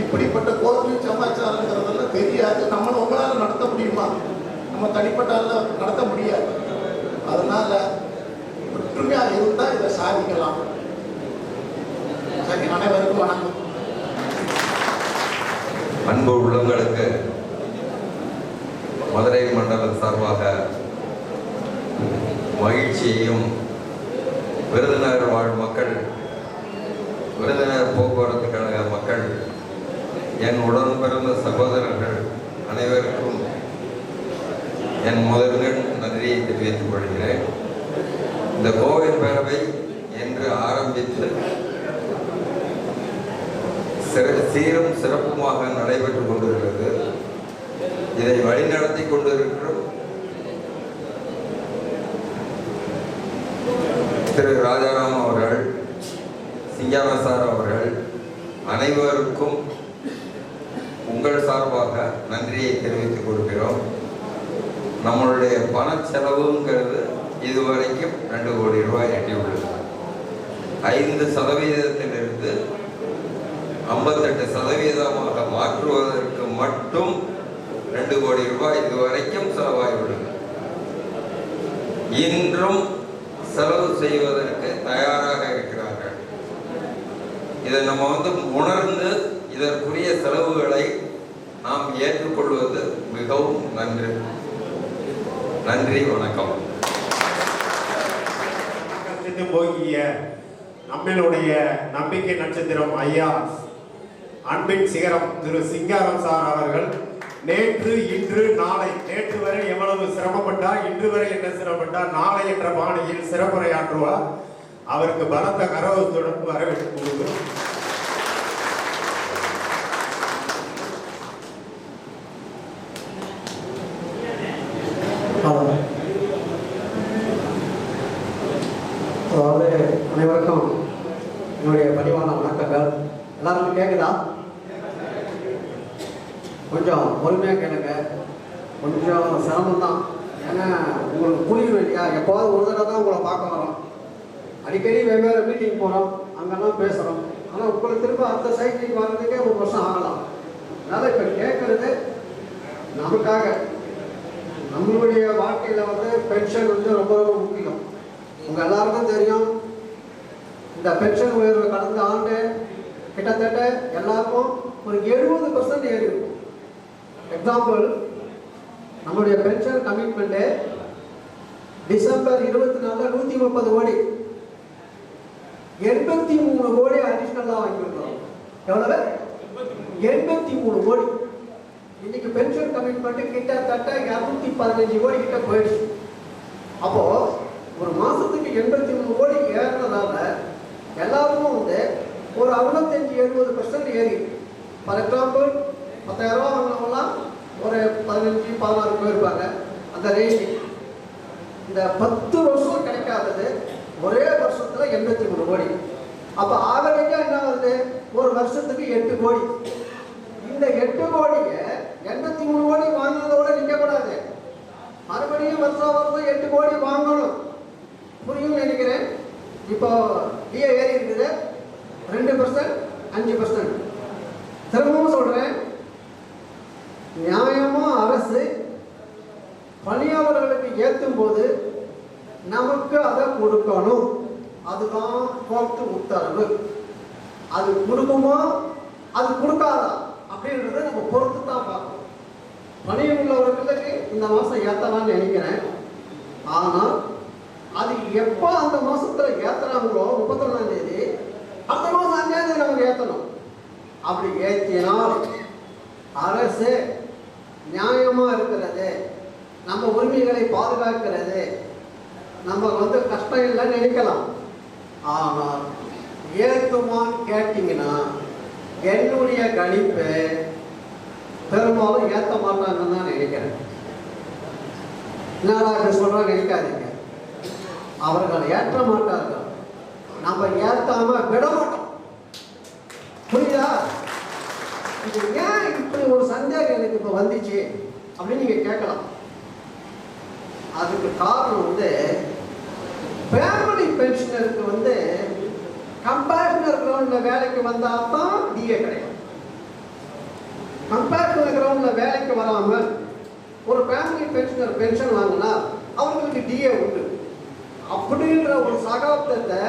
இப்படிப்பட்ட கோவில் சமாச்சாரங்கிறதெல்லாம் தெரியாது. நம்மளை உங்களால் நடத்த முடியுமா? நம்ம தனிப்பட்டால நடத்த முடியாது. அதனால ஒற்றுமையாக இருந்தால் இதை சாதிக்கலாம். சரி, அனைவருக்கும் வணக்கம். அன்பு உள்ளங்களுக்கு மதுரை மண்டலம் சார்பாக மகிழ்ச்சியையும், விருதுநகர் வாழ் மக்கள், விருதுநகர் போக்குவரத்து கழக மக்கள், என் உடன் பிறந்த சகோதரர்கள் அனைவருக்கும் என் முதல்கள் நன்றியை தெரிவித்துக் கொள்கிறேன். இந்த கோவில் பேரவை என்று ஆரம்பித்து சீரும் சிறப்புமாக நடைபெற்றுக் கொண்டிருக்கிறது. இதை வழிநடத்தி கொண்டிருக்கிறோம் திரு ராஜாராம் அவர்கள், சிங்காரம் சார் அவர்கள் அனைவருக்கும் உங்கள் சார்பாக நன்றியை தெரிவித்துக் கொள்கிறோம். நம்மளுடைய பண செலவுங்கிறது இதுவரைக்கும் 2 கோடி ரூபாய் எட்டியுள்ளது. 5% 58% மாற்றுவதற்கு மட்டும் 2 கோடி ரூபாய் இதுவரைக்கும் செலவாகியுள்ளது. இன்றும் செலவு செய்வதற்கு தயாராக இருக்கிறார்கள். இதை நம்ம உணர்ந்து இதற்குரிய செலவுகளை நாம் ஏற்றுக்கொள்வது மிகவும் நன்றி. வணக்கம். போகிய நம்மளுடைய நம்பிக்கை நட்சத்திரம் ஐயா, அன்பின் சிகரம் திரு சிங்காரம் சார் அவர்கள் நேற்று, இன்று, நாளை, நேற்று வரை எவ்வளவு சிரமப்பட்டார், இன்று வரை என்ன சிரமப்பட்டார், நாளை என்ற பாணியில் சிறப்புரையாற்றுவார். அவருக்கு பலத்த கரவத்துடன் வரவேற்று கொடுக்கிறோம். அதாவது அனைவருக்கும் என்னுடைய பணிவான வணக்கங்கள். எல்லாருக்கும் கேட்குதா? கொஞ்சம் பொறுமையாக கேளுங்க. கொஞ்சம் சிரமம் தான், ஏன்னா உங்களுக்கு புரியும் இல்லையா? எப்போது ஒரு தடவை தான் உங்களை பார்க்க வரோம். அடிக்கடி வெவ்வேறு மீட்டிங் போகிறோம், அங்கெல்லாம் பேசுகிறோம். ஆனால் உங்களை திரும்ப அடுத்த சைக்கிள் வர்றதுக்கே 1 வருஷம் ஆகலாம். அதனால் இப்போ கேட்குறது நமக்காக, நம்மளுடைய வாழ்க்கையில் வந்து பென்ஷன் வந்து ரொம்ப ரொம்ப முக்கியம். உங்கள் எல்லாருக்கும் தெரியும், இந்த பென்ஷன் உயர்வு கடந்த ஆண்டு கிட்டத்தட்ட எல்லாருக்கும் ஒரு 70% ஏறி இருக்கும். எக்ஸாம்பிள், நம்மளுடைய பென்ஷன் கமிட்மெண்ட்டு டிசம்பர் 24 130 கோடி, 83 கோடி அடிஷ்னலாக வாங்கியிருக்கிறோம். எவ்வளவு? 83 கோடி. இன்னைக்கு பென்ஷன் கமிட்மெண்ட் கிட்டத்தட்ட 215 கோடி கிட்ட போயிடுச்சு. அப்போ ஒரு மாசத்துக்கு 83 கோடி ஏறினதால எல்லாருக்கும் வந்து ஒரு 65-70% ஏறி. ஃபார் எக்ஸாம்பிள் 10,000 ரூபா வாங்கினவங்களாம் ஒரு 15-16 போயிருப்பாங்க. அந்த ரேஞ்சு இந்த 10 வருஷம் கிடைக்காதது ஒரே வருஷத்துல 83 கோடி. அப்ப ஆவரேஜா என்ன வருது? ஒரு வருஷத்துக்கு 8 கோடி. இந்த 8 கோடியை 83 கோடி வாங்கினதோட நிற்கக்கூடாது, மறுபடியும் வருஷம் 8 கோடி வாங்கணும். புரியும் நினைக்கிறேன். இப்போ டிஏ ஏறி இருக்குது 2%, 5%. திரும்பவும் சொல்றேன், நியாயமா அரசு பணியாளர்களுக்கு ஏற்றும் போது நமக்கு அதை கொடுக்கணும். அதுதான் கோர்ட்டு உத்தரவு. அது கொடுக்குமா அது கொடுக்காதா அப்படின்றத நம்ம பொறுத்து தான் பார்க்கணும். பணியில் உள்ளவர்களுக்கு இந்த மாதம் ஏற்றலாம்னு நினைக்கிறேன். ஆனால் அது எப்போ அந்த மாதத்தில் ஏற்றுறாங்களோ 31ஆம் தேதி, அந்த மாதம் 5ஆம் தேதி நமக்கு ஏற்றணும். அப்படி ஏற்றினால் அரசு நியாயமாக இருக்கிறது, நம்ம உரிமைகளை பாதுகாக்கிறது, நம்ம வந்து கஷ்டம் இல்லைன்னு நினைக்கலாம். ஆனால் ஏற்றுமான்னு கேட்டிங்கன்னா என்னுடைய கணிப்பு பெரும்பாலும் ஏற்ற மாட்டாங்கன்னு தான் நினைக்கிறேன். என்னடா இப்படி சொல்கிறாங்க நினைக்காதீங்க, அவர்கள் ஏற்ற மாட்டார்கள். நம்ம ஏற்றாம விட மாட்டோம். புரியுதா? இது ஏன் இப்படி ஒரு சந்தேகம் எனக்கு இப்போ வந்துச்சு அப்படின்னு நீங்க கேட்கலாம். அதுக்கு காரணம் வந்து ஃபேமிலி பென்ஷனருக்கு வந்து கம்பேரிசன் கிரவுண்ட்ல வேலைக்கு வந்தா தான் டிஏ கிடைக்கும். கம்பேரிசன் கிரவுண்ட்ல வேலைக்கு வராமல் ஒரு ஃபேமிலி பென்ஷனர் பென்ஷன் வாங்கினா அவங்களுக்கு டிஏ உண்டு. அப்படின்ற ஒரு சகாப்தத்தை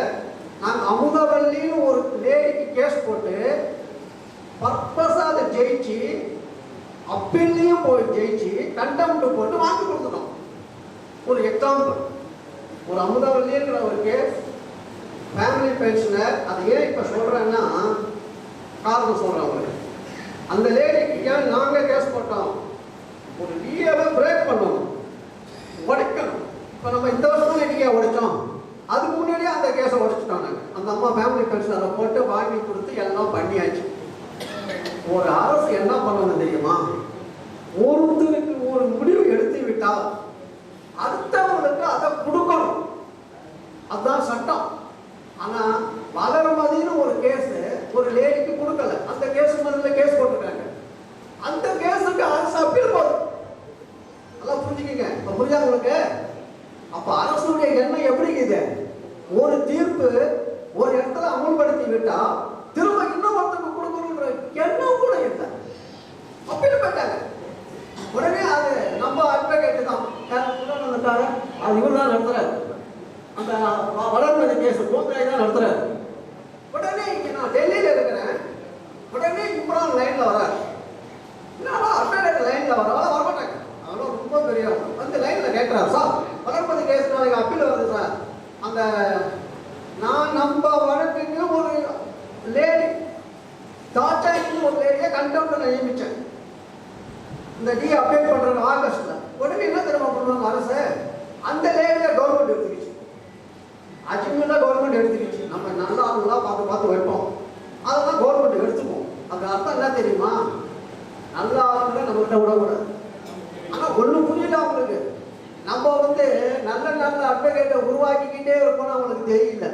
நாங்கள் அமுதவல்லின்னு ஒரு லேடிக்கு கேஸ் போட்டு பர்பஸாக அதை ஜெயிச்சு, அப்பீல்லையும் போய் ஜெயிச்சு கண்டெம்ட் போட்டு வாங்கி கொடுத்துட்டோம். ஒரு எக்ஸாம்பிள், ஒரு அமுதவல்லிங்கிற ஒரு கேஸ் ஃபேமிலி பென்ஷனர். அதை ஏன் இப்போ சொல்கிறேன்னா காரணம் சொல்கிறேன். அந்த லேடிக்கு ஏன் நாங்கள் கேஸ் போட்டோம், ஒரு டிஏவை பிரேக் பண்ணணும், உடைக்கணும். இப்போ நம்ம இந்த வருஷம் தான் டிஏ உடைச்சோம், அதுக்கு முன்னாடியே அந்த கேஸை உடைச்சிட்டோம். நாங்கள் அந்த அம்மா ஃபேமிலி பென்ஷனரை போட்டு வாங்கி கொடுத்து எல்லாம் பண்ணியாச்சு. ஒரு அரசு என்ன பண்ணணும் தெரியுமா? ஒருத்தருக்கு ஒரு முடிவு எடுத்து விட்டால் அடுத்தவங்களுக்கு அதை கொடுக்கணும். அதுதான் சட்டம். ஆனா வளர்மதின்னு ஒரு கேஸ் ஒரு லேடிக்கு கொடுக்கல, அந்த கேஸ் முதல்ல கேஸ் போட்டுருக்காங்க. அந்த கேஸுக்கு அரசு அப்பீல் போதும். நல்லா புரிஞ்சுக்கங்க. இப்ப புரிஞ்சா உங்களுக்கு? அப்ப அரசுடைய எண்ணம் எப்படி இது? ஒரு தீர்ப்பு ஒரு இடத்துல அமல்படுத்தி விட்டா திரும்ப இன்னும் ஒருத்தருக்கு கொடுக்கணுன்ற எண்ணம் கூட இல்லை. அப்பீல் போட்டாங்க. உடனே அது நம்ம அட்வொகேட் தான் அது இவர் தான் நடத்துறாரு. அந்த வளர்மதி கேஸ் கோத்தாய் தான் நடத்துறாரு. உடனே இங்க நான் டெல்லியில இருக்கிறேன். உடனே இம்ரான் லைன்ல வராரு. என்னடா அட்வொகேட் லைன்ல வரமாட்டாங்க. அதெல்லாம் ரொம்ப பெரிய வந்து லைன்ல கேட்கிறாரு, சார் வளர்மதி கேஸ் நாளைக்கு அப்பீல் வருது சார். அந்த நான் நம்ம வழக்குக்கு ஒரு லேடி தாச்சாய்க்கு ஒரு லேடியை கண்டெம்ட்ல நியமிச்சேன். இந்த டி அப்டேட் பண்றாங்க ஆகஸ்ட்ல. உடனே என்ன தெரியுமா பண்ணுவாங்க அரசு? அந்த லேடியை கவர்மெண்ட் எடுத்துக்கிச்சு. அஜிமெண்டா கவர்மெண்ட் எடுத்துக்கிச்சு. நம்ம நல்ல ஆளுங்களா பார்த்து வைப்போம், அதெல்லாம் கவர்மெண்ட் எடுத்துப்போம். அது அர்த்தம் என்ன தெரியுமா? நல்ல ஆளுங்களை நம்மகிட்ட விடக்கூடாது. ஆனா ஒண்ணு புரியல அவங்களுக்கு. நம்ம வந்து நல்ல நல்ல அட்வொகேட்டை உருவாக்கிக்கிட்டே இருக்கோம்னு அவங்களுக்கு தெரியல.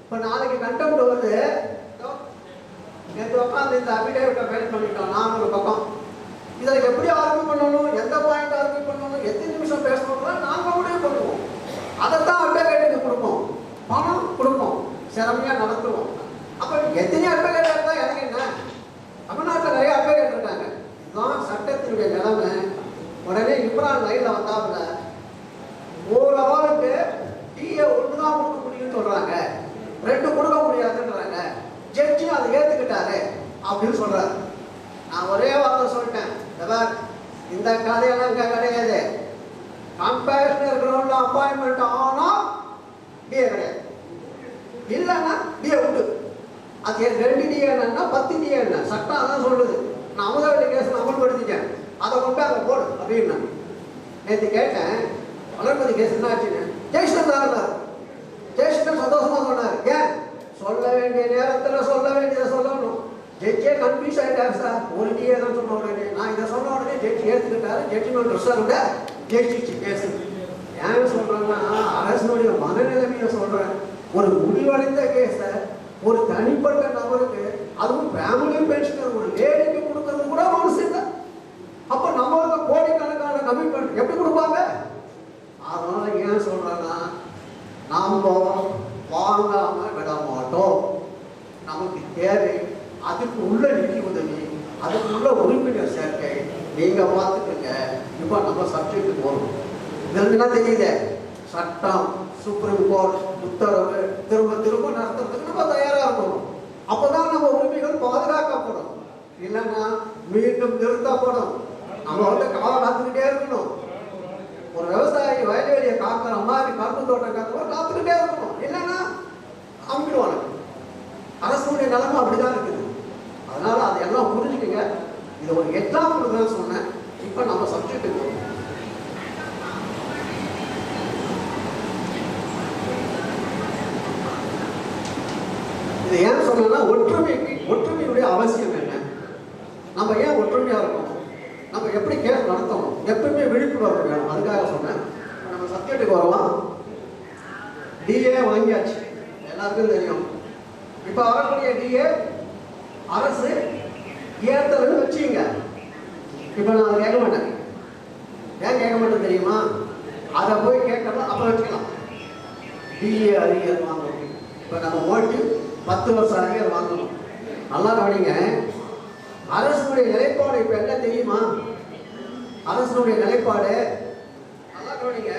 இப்ப நாளைக்கு கண்டெம்ட் வருது, நேற்று உட்காந்து இந்த அபிடேவிட்டை ஃபைல் பண்ணிட்டோம். நான் ஒரு பக்கம் இதை எப்படி ஆர்கியூ பண்ணணும், எந்த பாயிண்ட் ஆர்கியூ பண்ணணும், எத்தனை நிமிஷம் பேசணும்னா நாங்கள் கூட பண்ணுவோம். அதைத்தான் அட்வொகேட்டுக்கு கொடுப்போம், பணம் கொடுப்போம். திறமையாக நடத்துவோம். அப்போ எத்தனை அட்வொகேட் இருந்தால் எனக்கு என்ன? தமிழ்நாட்டில் நிறைய அட்வொகேட் இருக்காங்க. இதுதான் சட்டத்தினுடைய நிலைமை. உடனே இம்ரான் லைனில் வந்தாப்புல ஒரு அவருக்கு டீயை ஒன்று தான் கொடுக்க முடியும்னு சொல்கிறாங்க, 2 கொடுக்க முடியாதுன்றாங்க. ஜட்ஜி அதை ஏற்றுக்கிட்டாரு அப்படின்னு சொல்கிறார். நான் ஒரே வார்த்தை சொல்லிட்டேன், இந்த கதையெல்லாம் இங்கே கிடையாது. கம்பேஷனர் கிரவுண்டில் அப்பாயின்மெண்ட் ஆனால் டிஏ கிடையாது, இல்லைன்னா டிஏ உண்டு. அது 2 டிஏ என்னன்னா 10 டிஏ என்ன சட்டம் அதான் சொல்லுது. நான் அமுதவள்ளி கேஸ் அமல்படுத்திட்டேன், அதை கொண்டு அங்கே போடு அப்படின்னு. நேற்று கேட்டேன், வளர்மதி கேஸ் என்ன ஆச்சுன்னு. ஜெயசன் தான் இருந்தார். ஜெயசன் சந்தோஷமா சொன்னார். ஏன் சொல்ல வேண்டிய நேரத்தில் சொல்ல வேண்டியதை சொல்லணும். ஜட்ஜே கன்ஃபியூஸ் ஆகிட்டாரு சார். ஒரு டிஏ தான் சொன்ன உடனே நான் இதை சொன்ன உடனே ஜட்ஜி ஏற்றுக்கிட்டாரு. Judgement ரிசர்வ்ட ஜெயிச்சிச்சு case. ஏன் சொல்கிறேன்னா அரசனுடைய மனநிலைமையை சொல்கிறேன். ஒரு முடிவடைந்த கேஸை ஒரு தனிப்பட்ட நபருக்கு, அதுவும் ஃபேமிலி பென்ஷனர் ஒரு லேடிக்கு கொடுக்கறது கூட மனசு இல்லை. அப்போ நம்மளுக்கு கோடிக்கணக்கான கமிட்மெண்ட் எப்படி கொடுப்பாங்க? அதனால ஏன் சொல்கிறேன்னா நாம் வாங்காமல் விட மாட்டோம். நமக்கு தேவை அதுக்கு உள்ள நிதி உதவி, அதுக்கு உள்ள உறுப்பினர் சேர்க்கை. நீங்கள் பார்த்துக்கங்க. இப்போ நம்ம சப்ஜெக்ட் போகணும். இதுல என்ன தெரியுது? சட்டம், சுப்ரீம் கோர்ட் உத்தரவு திரும்ப திரும்ப நடத்துறதுக்கு நம்ம தயாராக இருக்கணும். அப்போதான் நம்ம உரிமைகள் பாதுகாக்கப்படும். இல்லைன்னா மீண்டும் நிறுத்தப்படும். நம்ம காத்துக்கிட்டே இருக்கணும். ஒரு விவசாயி வயல்வெளியை காக்கிற மாதிரி கரும்பு தோட்டம் காக்கிற காத்துக்கிட்டே இருக்கணும். இல்லைன்னா அம்பிடுவாங்க. அரசுடைய நிலைமை அப்படிதான் இருக்குது. அதனால அதையெல்லாம் புரிஞ்சுக்கங்க. இது ஒரு எக்ஸாம்பிள் தான் சொன்னேன். இப்போ நம்ம சப்ஜெக்ட் போகணும். இது ஏன் சொன்னா ஒற்றுமையுடைய அவசியம் என்ன? நம்ம ஏன் ஒற்றுமையா இருக்கணும்? நம்ம எப்படி கேஸ் நடத்தணும்? எப்பவுமே விழிப்புணர்வு வேணும். அதுக்காக சொன்னேன். நம்ம சப்ஜெக்டுக்கு வரலாம். டிஏ வாங்கியாச்சு, எல்லாருக்கும் தெரியும். இப்போ வரக்கூடிய டிஏ அரசு ஏற்றலன்னு வச்சுங்க. இப்போ நான் அதை கேட்க மாட்டேன். ஏன் கேட்க மாட்டேன் தெரியுமா? அதை போய் கேட்கலாம், அப்போ வச்சுக்கலாம். டிஏ அறிஞர் வாங்கணும். இப்போ நம்ம ஓட்டு 10 வருஷம் அறிஞர் வாங்கணும். நல்லா கவனிங்க. அரசுடைய நிலைப்பாடு இப்போ என்ன தெரியுமா? அரசுடைய நிலைப்பாடு நல்லா கவனிங்க.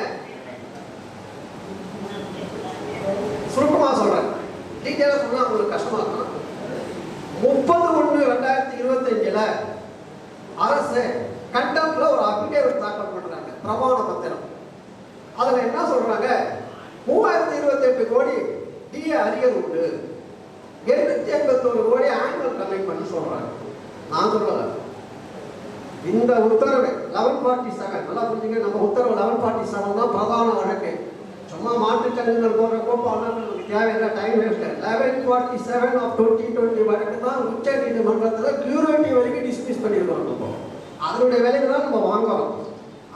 சுருக்கமாக சொல்றேன், டீட்டெயிலாக சொன்னா உங்களுக்கு கஷ்டமா இருக்கும். 30/1/2025 அரசு கண்டம்ல ஒரு அபிடேவிட் தாக்கல் பண்றாங்க, பிரமாண பத்திரம். அதுல என்ன சொல்றாங்க? 3028 கோடி டிஏ அரியர் உண்டு, 881 கோடி ஆனுவல் கமிட்மெண்ட் சொல்றாங்க. நான் சொல்லல. இந்த உத்தரவு 1147 நல்லா புரிஞ்சுங்க. நம்ம உத்தரவு 1147 தான் பிரதான வழக்கு. சும்மா மாற்றுச்சங்கங்கள் போடுறப்போ நமக்கு தேவையான டைம் வேஸ்ட். 1147 of 2020 வழக்கு தான் உச்ச நீதிமன்றத்தில் கியூரேட்டிவ் வரைக்கும் டிஸ்மிஸ் பண்ணியிருக்கோம். அதனுடைய விலைக்கு தான் நம்ம வாங்குறோம்.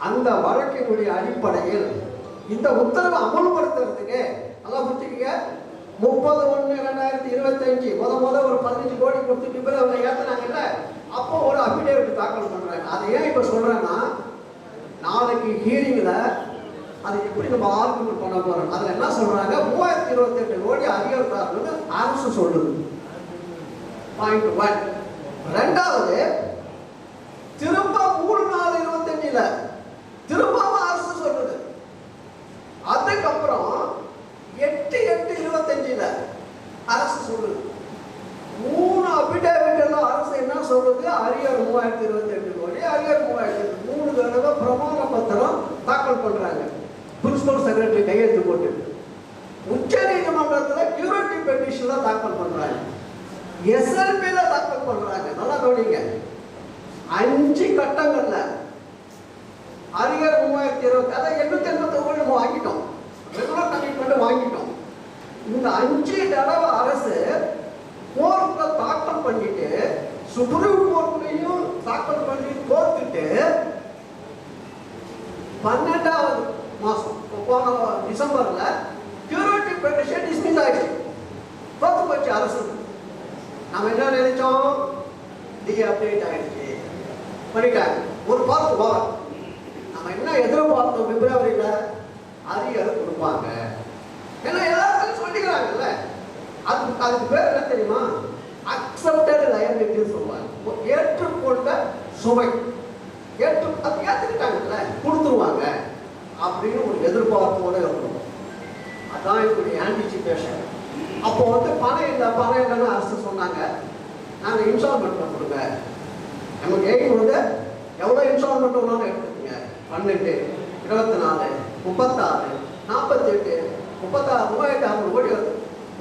அந்த வழக்கினுடைய அடிப்படையில் இந்த உத்தரவை அமல்படுத்துறதுக்கு நல்லா புரிஞ்சுக்கங்க. 30/1/2025 முத ஒரு 15 கோடி கொடுத்து பிப்ரவரியில் ஏற்றினாங்கல்ல, அப்போ ஒரு அபிடேவிட் தாக்கல் பண்றாங்க. அதை ஏன் இப்போ சொல்றேன்னா, நாளைக்கு ஹியரிங்ல அது எப்படி நம்ம ஆர்குமெண்ட் பண்ண போறோம். அதுல என்ன சொல்றாங்க? 3028 கோடி அதிகாரத்தார்கள் அரசு சொல்லுது. பாயிண்ட் 1. ரெண்டாவது, திரும்ப 3/4/25 திரும்ப அரசு சொல்லுது. அதுக்கப்புறம் 8/8/25 அரசு சொல்லுது. 3 அபிடேவிட்ல அரசு என்ன சொல்லுது? அரியர் 3028 கோடி, அரியர் 3000, 3 தடவை பிரமாண பத்திரம் தாக்கல் பண்றாங்க. பிரின்சிபல் செக்ரட்டரி கையெழுத்து போட்டு உச்ச நீதிமன்றத்தில் கியூரேட்டிவ் பெட்டிஷன்ல தாக்கல் பண்றாங்க, எஸ்எல்பில தாக்கல் பண்றாங்க. நல்லா கவனிங்க. 5 கட்டங்கள்ல அரியர் 3020, அதை 881 கோடி நம்ம வாங்கிட்டோம், ரெகுலர் கமிட்மெண்ட் வாங்கிட்டோம். இந்த 5 தடவை அரசு கோர்ட்ல தாக்கல் பண்ணிட்டு, சுப்ரீம் கோர்ட்லையும் தாக்கல் பண்ணி தோத்துட்டு 12வது மாசம் போன டிசம்பர்ல கியூரேட்டிவ் பெட்டிஷன் டிஸ்மிஸ் ஆயிடுச்சு. தோத்து போச்சு அரசு. நம்ம என்ன நினைச்சோம்? டிஏ அப்டேட் ஆயிடுச்சு பண்ணிட்டாங்க. ஒரு பார்த்து வா, நம்ம என்ன எதிர்பார்த்தோம்? பிப்ரவரியில அரியர் கொடுப்பாங்க. ஏன்னா எல்லாரும் சொல்லிக்கிறாங்கல்ல, அதுக்கு பேர் என்ன தெரியுமா? அக்செப்டட் லயபிலிட்டி சொல்லுவாங்க. ஏற்றுக்கொண்ட சுமை. அது ஏற்றுக்கிட்டாங்கல்ல, கொடுத்துருவாங்க அப்படின்னு ஒரு எதிர்பார்ப்போட இருக்கணும். அதான் இப்படி ஆன்டிசிபேஷன். அப்போ பணம் இல்லைன்னு அரசு சொன்னாங்க, நாங்கள் இன்ஸ்டால்மெண்ட் கொடுங்க. நமக்கு எய்ம் எவ்வளோ இன்ஸ்டால்மெண்ட் ஒன்றாலும் எடுத்துக்கோங்க. 12, 24, 36, 48, 36, 3600 கோடி வருது.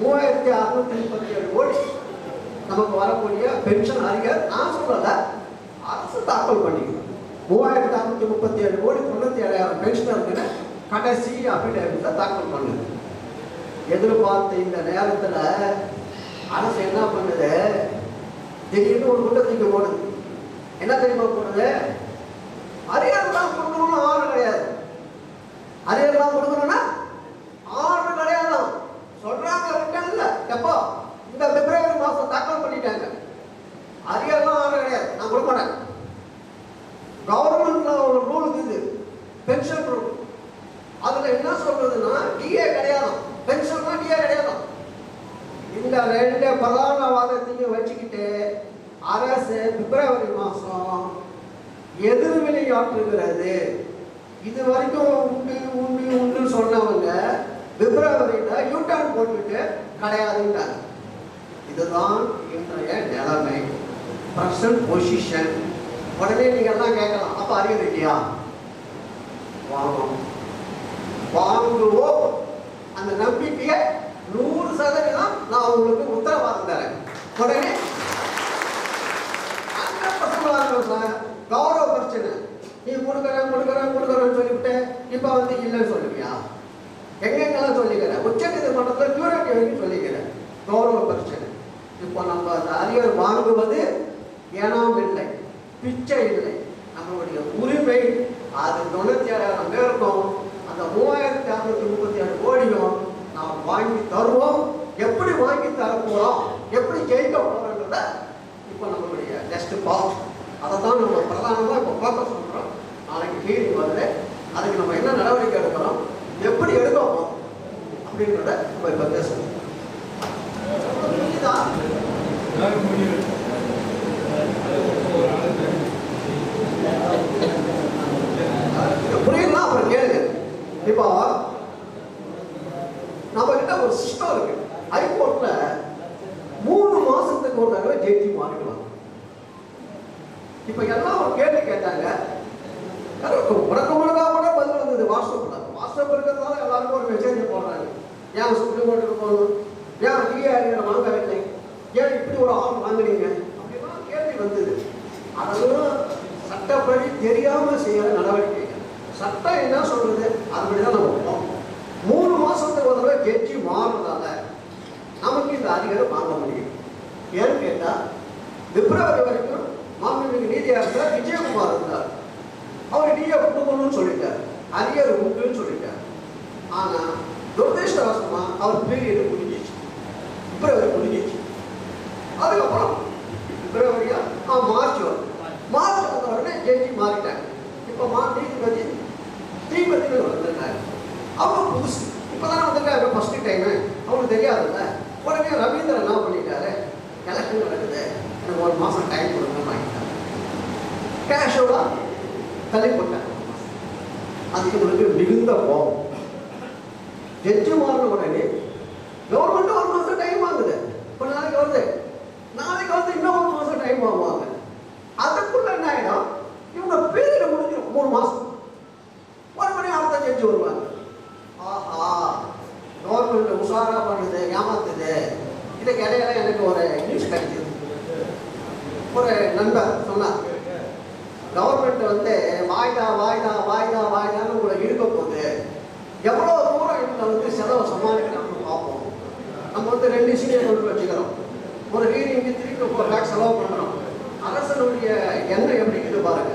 3637 கோடி நமக்கு வரக்கூடிய பென்ஷன் அறிக்கை நான் சொல்லலை, அரசு தாக்கல் பண்ணிக்கணும். 3637 கோடி 97,000 பென்ஷனருக்கு கடைசி அபிடேவிட்டை தாக்கல் பண்ணுது. எதிர்பார்த்த இந்த நேரத்தில் அரசு என்ன பண்ணுது? திடீர்னு ஒரு குற்றத்துக்கு போடுது. என்ன தெரியுமா போடுது? அரியர் தான் கொடுக்கணும்னு ஆர்டர் கிடையாது. அரியர் தான் கொடுக்கணும்னா ஆர்டர் கிடையாது. சொல்றாங்க ரிட்டர்ன்ல எப்போ இந்த பிப்ரவரி மாதம் தாக்கல் பண்ணிட்டாங்க. அரியர்லாம் ஆர்டர் கிடையாது, நான் கொடுக்க மாட்டேன். கவர்மெண்ட்ல ஒரு ரூல் இருக்குது, பென்ஷன் ரூல். அதுல என்ன சொல்றதுன்னா டிஏ கிடையாது, பென்ஷன்லாம் டிஏ கிடையாது. இந்த 2 பிரதான வாதத்தையும் வச்சுக்கிட்டு அரசு பிப்ரவரி மாதம் எதிர்வினையாற்றுகிறது. இது வரைக்கும் உண்டு சொன்னவங்க பிப்ரவரியில் யூட்டர்ன் போட்டுட்டு கிடையாதுன்றாங்க. இதுதான் இன்றைய நிலைமை, பிரசன்ட் பொசிஷன். உடனே நீங்க எல்லாம் கேட்கலாம், அப்ப அறிவு இல்லையா? வாங்குவோம். அந்த நம்பிக்கையை 100% நான் உங்களுக்கு உத்தரவாதம் தரேன். உடனே கௌரவ பிரச்சனை, நீ கொடுக்குறேன்னு சொல்லிவிட்டு இப்ப இல்லைன்னு சொல்லுவியா? எங்கெங்கெல்லாம் சொல்லிக்கிறேன், உச்ச நீதிமன்றத்தில் கியூரேட்டிவ் வரைக்கும் சொல்லிக்கிறேன். கௌரவ பிரச்சனை. இப்போ நம்ம அந்த அரியர் வாங்குவது ஏனாம் இல்லை, பிச்சை இல்லை, நம்மளுடைய உரிமை. அது 97,000 பேருக்கும் அந்த 3637 கோடியும் நாம் வாங்கி தருவோம். எப்படி வாங்கி தர போறோம், எப்படி ஜெயிக்க போறோம்ன்றத இப்போ நம்மளுடைய நெக்ஸ்ட் பார்ட். அதை தான் நம்ம பிரதானமாக இப்போ ஃபோக்கஸ் பண்ணுறோம். நாளைக்கு ஹீரிங் வருது, அதுக்கு நம்ம என்ன நடவடிக்கை எடுக்கிறோம், எப்படி எடுக்க போகிறோம் அப்படின்றத நம்ம இப்போ பேசணும். புரியுதுன்னா அப்புறம் கேளுங்க. இப்போ நம்ம கிட்ட ஒரு சிஸ்டம் இருக்கு. ஹைகோர்ட்ல 3 மாசத்துக்கு ஒரு தடவை ஜட்ஜி மாறிடுவாங்க. இப்ப எல்லாம் ஒரு கேள்வி கேட்டாங்க, முடக்கா கூட பதில் வந்தது வாட்ஸ்அப் இருக்கிறதுனால எல்லாருக்கும் ஒரு மெசேஜ் போடுறாங்க. ஏன் சுப்ரீம் கோர்ட்டுக்கு போகணும், ஏன் டிஆர் வாங்கவில்லை, ஏன் இப்படி ஒரு ஆள் வாங்குறீங்க அப்படின்னா கேள்வி வந்தது. அதெல்லாம் சட்டப்படி தெரியாம செய்யற நடவடிக்கைகள். சட்டம் என்ன சொல்றது அதுபடிதான் நம்ம போகணும். 3 மாசத்துக்கு ஒரு தடவை ஜட்ஜி மாறுறதால நமக்கு இந்த அதிகாரம் வாங்க முடியும். ஏன்னு கேட்டா பிப்ரவரி வரைக்கும் மாண்புமிகு நீதியரசர் விஜயகுமார் இருந்தார். அவர் டிஏ கொடுக்கணும்னு சொல்லிட்டார், அரியர் உண்டுன்னு சொல்லிட்டார். ஆனா துரதிருஷ்டவசமா அவர் பீரியடு முடிஞ்சிச்சு, பிப்ரவரி முடிஞ்சிச்சு. அதுக்கப்புறம் பிப்ரவரியா மார்ச் வரும். மார்ச் வந்த உடனே ஜட்ஜி மாறிட்டாங்க. இப்போ நீதிபதி ஸ்ரீமதினு வந்திருக்காங்க. அவங்க புதுசு இப்போதானே வந்திருக்காங்க, ஃபர்ஸ்ட் டைமு, அவங்களுக்கு தெரியாதுல்ல. உடனே ரவீந்திரன் என்ன பண்ணிட்டாரு, எலெக்ஷன் நடக்குது, எனக்கு 1 மாதம் டைம் கொடுங்க வாங்கிட்டாங்க. கேஷுவலா தள்ளி போட்டாங்க. அது இவங்களுக்கு மிகுந்த கோபம். ஜட்ஜி மாறின உடனே கவர்மெண்ட் 1 மாதம் டைம் ஆகுது. கொஞ்ச நாளைக்கு வருது, நாளைக்கு வந்து இன்னும் 1 மாதம் டைம் ஆகுவாங்க. அதுக்குள்ள என்ன ஆயிடும், இவங்க பீரியட் முடிஞ்சிடும் 3 மாதம். ஒரு மணி அடுத்த ஜட்ஜி வருவாங்க. ஆஹா, கவர்மெண்ட் உஷாரா பண்ணுது, ஏமாத்துது. இதுக்கு இடையில எனக்கு ஒரு நியூஸ் கிடைக்குது. ஒரு நண்பர் சொன்னார், கவர்மெண்ட் வாய்தான்னு உங்களை இழுக்க போகுது, எவ்வளோ தூரம் இவங்க செலவை சமாளிக்கிறாங்கன்னு பார்ப்போம். நம்ம 2 சீனியர் கொண்டு வச்சுக்கிறோம், ஒரு ஹீரிங்கு 3 to 4 lakhs செலவு பண்ணுறோம். அரசனுடைய எண்ணம் எப்படி இருக்குது பாருங்க.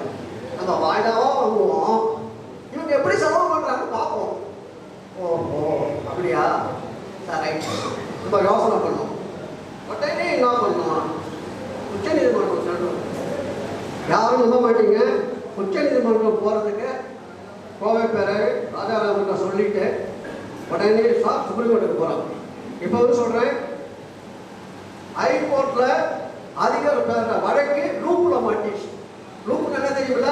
நம்ம வாய்தாவா வாங்குவோம், இவங்க எப்படி செலவு பண்ணுறாங்கன்னு பார்ப்போம். ஓஹோ அப்படியா, சரி நம்ம யோசனை பண்ணோம். உடனே என்ன பண்ணோம், உச்ச நீதிமன்றம் சொல்றோம். யாரும் நம்ப மாட்டீங்க, உச்ச நீதிமன்றம் போகிறதுக்கு கோவை பேரவை ராஜாராமன் சொல்லிட்டு உடனே சுப்ரீம் கோர்ட்டுக்கு போகிறோம். இப்போ சொல்கிறேன், ஹைகோர்ட்ல அதிகார வழக்கு லூப்ல மாட்டிச்சு. லூப் என்ன தெரியுமில்ல,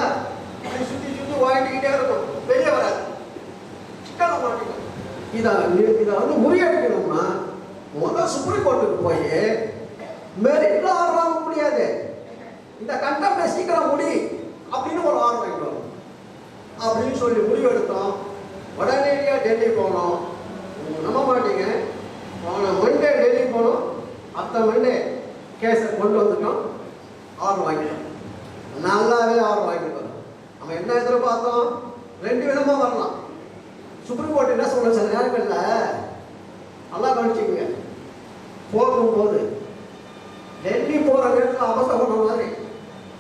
சுத்தி சுத்தி வாங்கிக்கிட்டே இருக்கும், வெளியே வராது, சிக்கல மாட்டிக்கும். இதை வந்து முறியடிக்கணும்னா முதல் சுப்ரீம் கோர்ட்டுக்கு போய் மெரிட்ல ஆர்டர் வாங்க முடியாது, இந்த கண்டெம்ப்ட சீக்கிரம் முடி அப்படின்னு ஒரு ஆர்டர் வாங்கிட்டு வரும் அப்படின்னு சொல்லி முடிவெடுத்தோம். உடனடியாக டெல்லி போனோம். நம்ப மாட்டீங்க, போன மண்டே டெல்லி போனோம், அடுத்த மண்டே கேஸை கொண்டு வந்துட்டோம், ஆர்டர் வாங்கிட்டோம். நல்லாவே ஆர்டர் வாங்கிட்டு வரோம். நம்ம என்ன எதிர்பார்த்தோம், 2 விதமாக வரலாம். சுப்ரீம் கோர்ட் என்ன சொல்ல சில நேரங்களில் நல்லா கவனிச்சுக்கோங்க, போகும்போது டெல்லி போகிற நேரத்தில் அவசரம் மாதிரி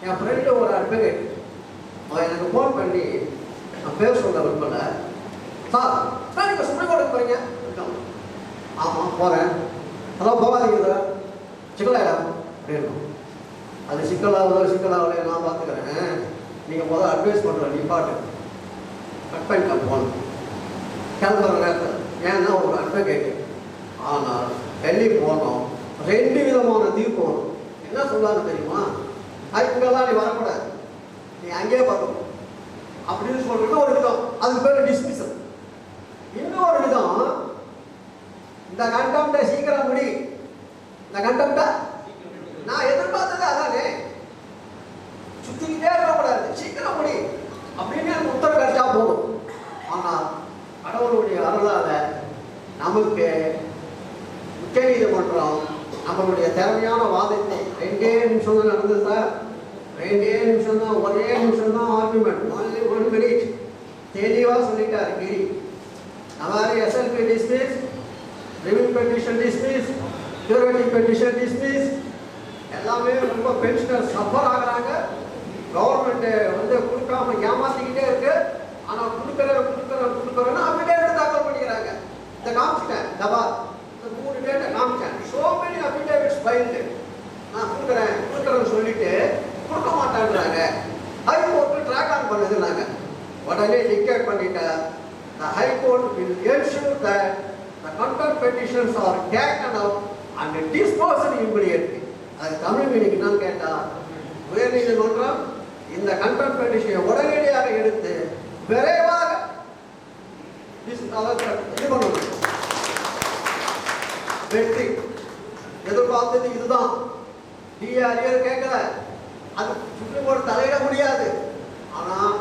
என் ஃப்ரெண்டு ஒரு அட்வொகேட் அவன் எனக்கு ஃபோன் பண்ணி, நான் பேர் சொல்ல விரும்பல, சார் நான் இப்போ சுப்ரீம் கோர்ட்டுக்கு போறீங்க? ஆமாம் போகிறேன். அதெல்லாம் போகாதீங்க சார், சிக்கலாயிடும் அப்படின்னு. அது சிக்கலாகலையே நான் பார்த்துக்கிறேன், நீங்கள் முதல்ல அட்வைஸ் பண்ணுற நிப்பாட்டு கட் பண்ணிட்டேன் போகணும் கிளம்புற நேரத்தில். ஏன்னா ஒரு அட்வொகேட்டு. ஆனால் டெல்லி போனோம், 2 விதமான தீர்ப்பு வரும். என்ன சொல்லுவாங்க தெரியுமா, இங்கெல்லாம் நீ வரக்கூடாது, நீ அங்கேயே பார்க்கணும் அப்படின்னு சொல்லிட்டு ஒரு விதம், அதுக்கு பேர் டிஸ்மிசல். இன்னொரு விதம், இந்த கண்டெம்ப்ட சீக்கிரம் முடி, இந்த கண்டெம்ப்ட நான் எதிர்பார்த்தது அதானே, சுத்திக்கிட்டே இருக்கக்கூடாது, சீக்கிரம் முடி அப்படின்னு எனக்கு உத்தரவு கிடைச்சா போதும். ஆனால் கடவுளுடைய அருளால நமக்கு உச்ச நீதிமன்றம் நம்மளுடைய திறமையான வாதத்தை 2 நிமிஷம் தான் நடந்தது சார், 2 நிமிஷம் தான், ஒரே நிமிஷம் தான் ஆர்குமெண்ட், only 1 minute தெளிவாக சொல்லிட்டாரு கிரி. हमारी SLP dismiss, review petition dismiss, curative petition dismiss, எல்லாமே ரொம்ப பென்ஷனர் சஃபர் ஆகுறாங்க. கவர்மெண்ட் வந்து கொடுக்காம ஏமாத்திக்கிட்டே இருக்கு. ஆனால் கொடுக்குறேன்னு அஃபிடேவிட் தாக்கல் பண்ணிக்கிறாங்க. இந்த காமிச்சிட்டேன், தபா இந்த 3 டேட்டை காமிச்சேன். So many affidavits filed. நான் கொடுக்குறேன்னு சொல்லிட்டு கொடுக்க மாட்டேன்றாங்க. ஹைகோர்ட்டு ட்ராக் ஆன் பண்ணுதுனாங்க. உடனே டிக்ளேர் பண்ணிட்டேன், the High Court will ensure that the contempt petitions are taken up and disposed immediately. அது தமிழ் மீனிங் என்னன்னு கேட்டால், உயர்நீதிமன்றம் இந்த கண்டெம்ப்ட் பெட்டிஷனை உடனடியாக எடுத்து விரைவாக இது பண்ணணும். வெற்றி எதிர்பார்த்தது இதுதான். டிஆர்ஏ கேட்கல, அது சுப்ரீம் கோர்ட் தலையிட முடியாது. ஆனால்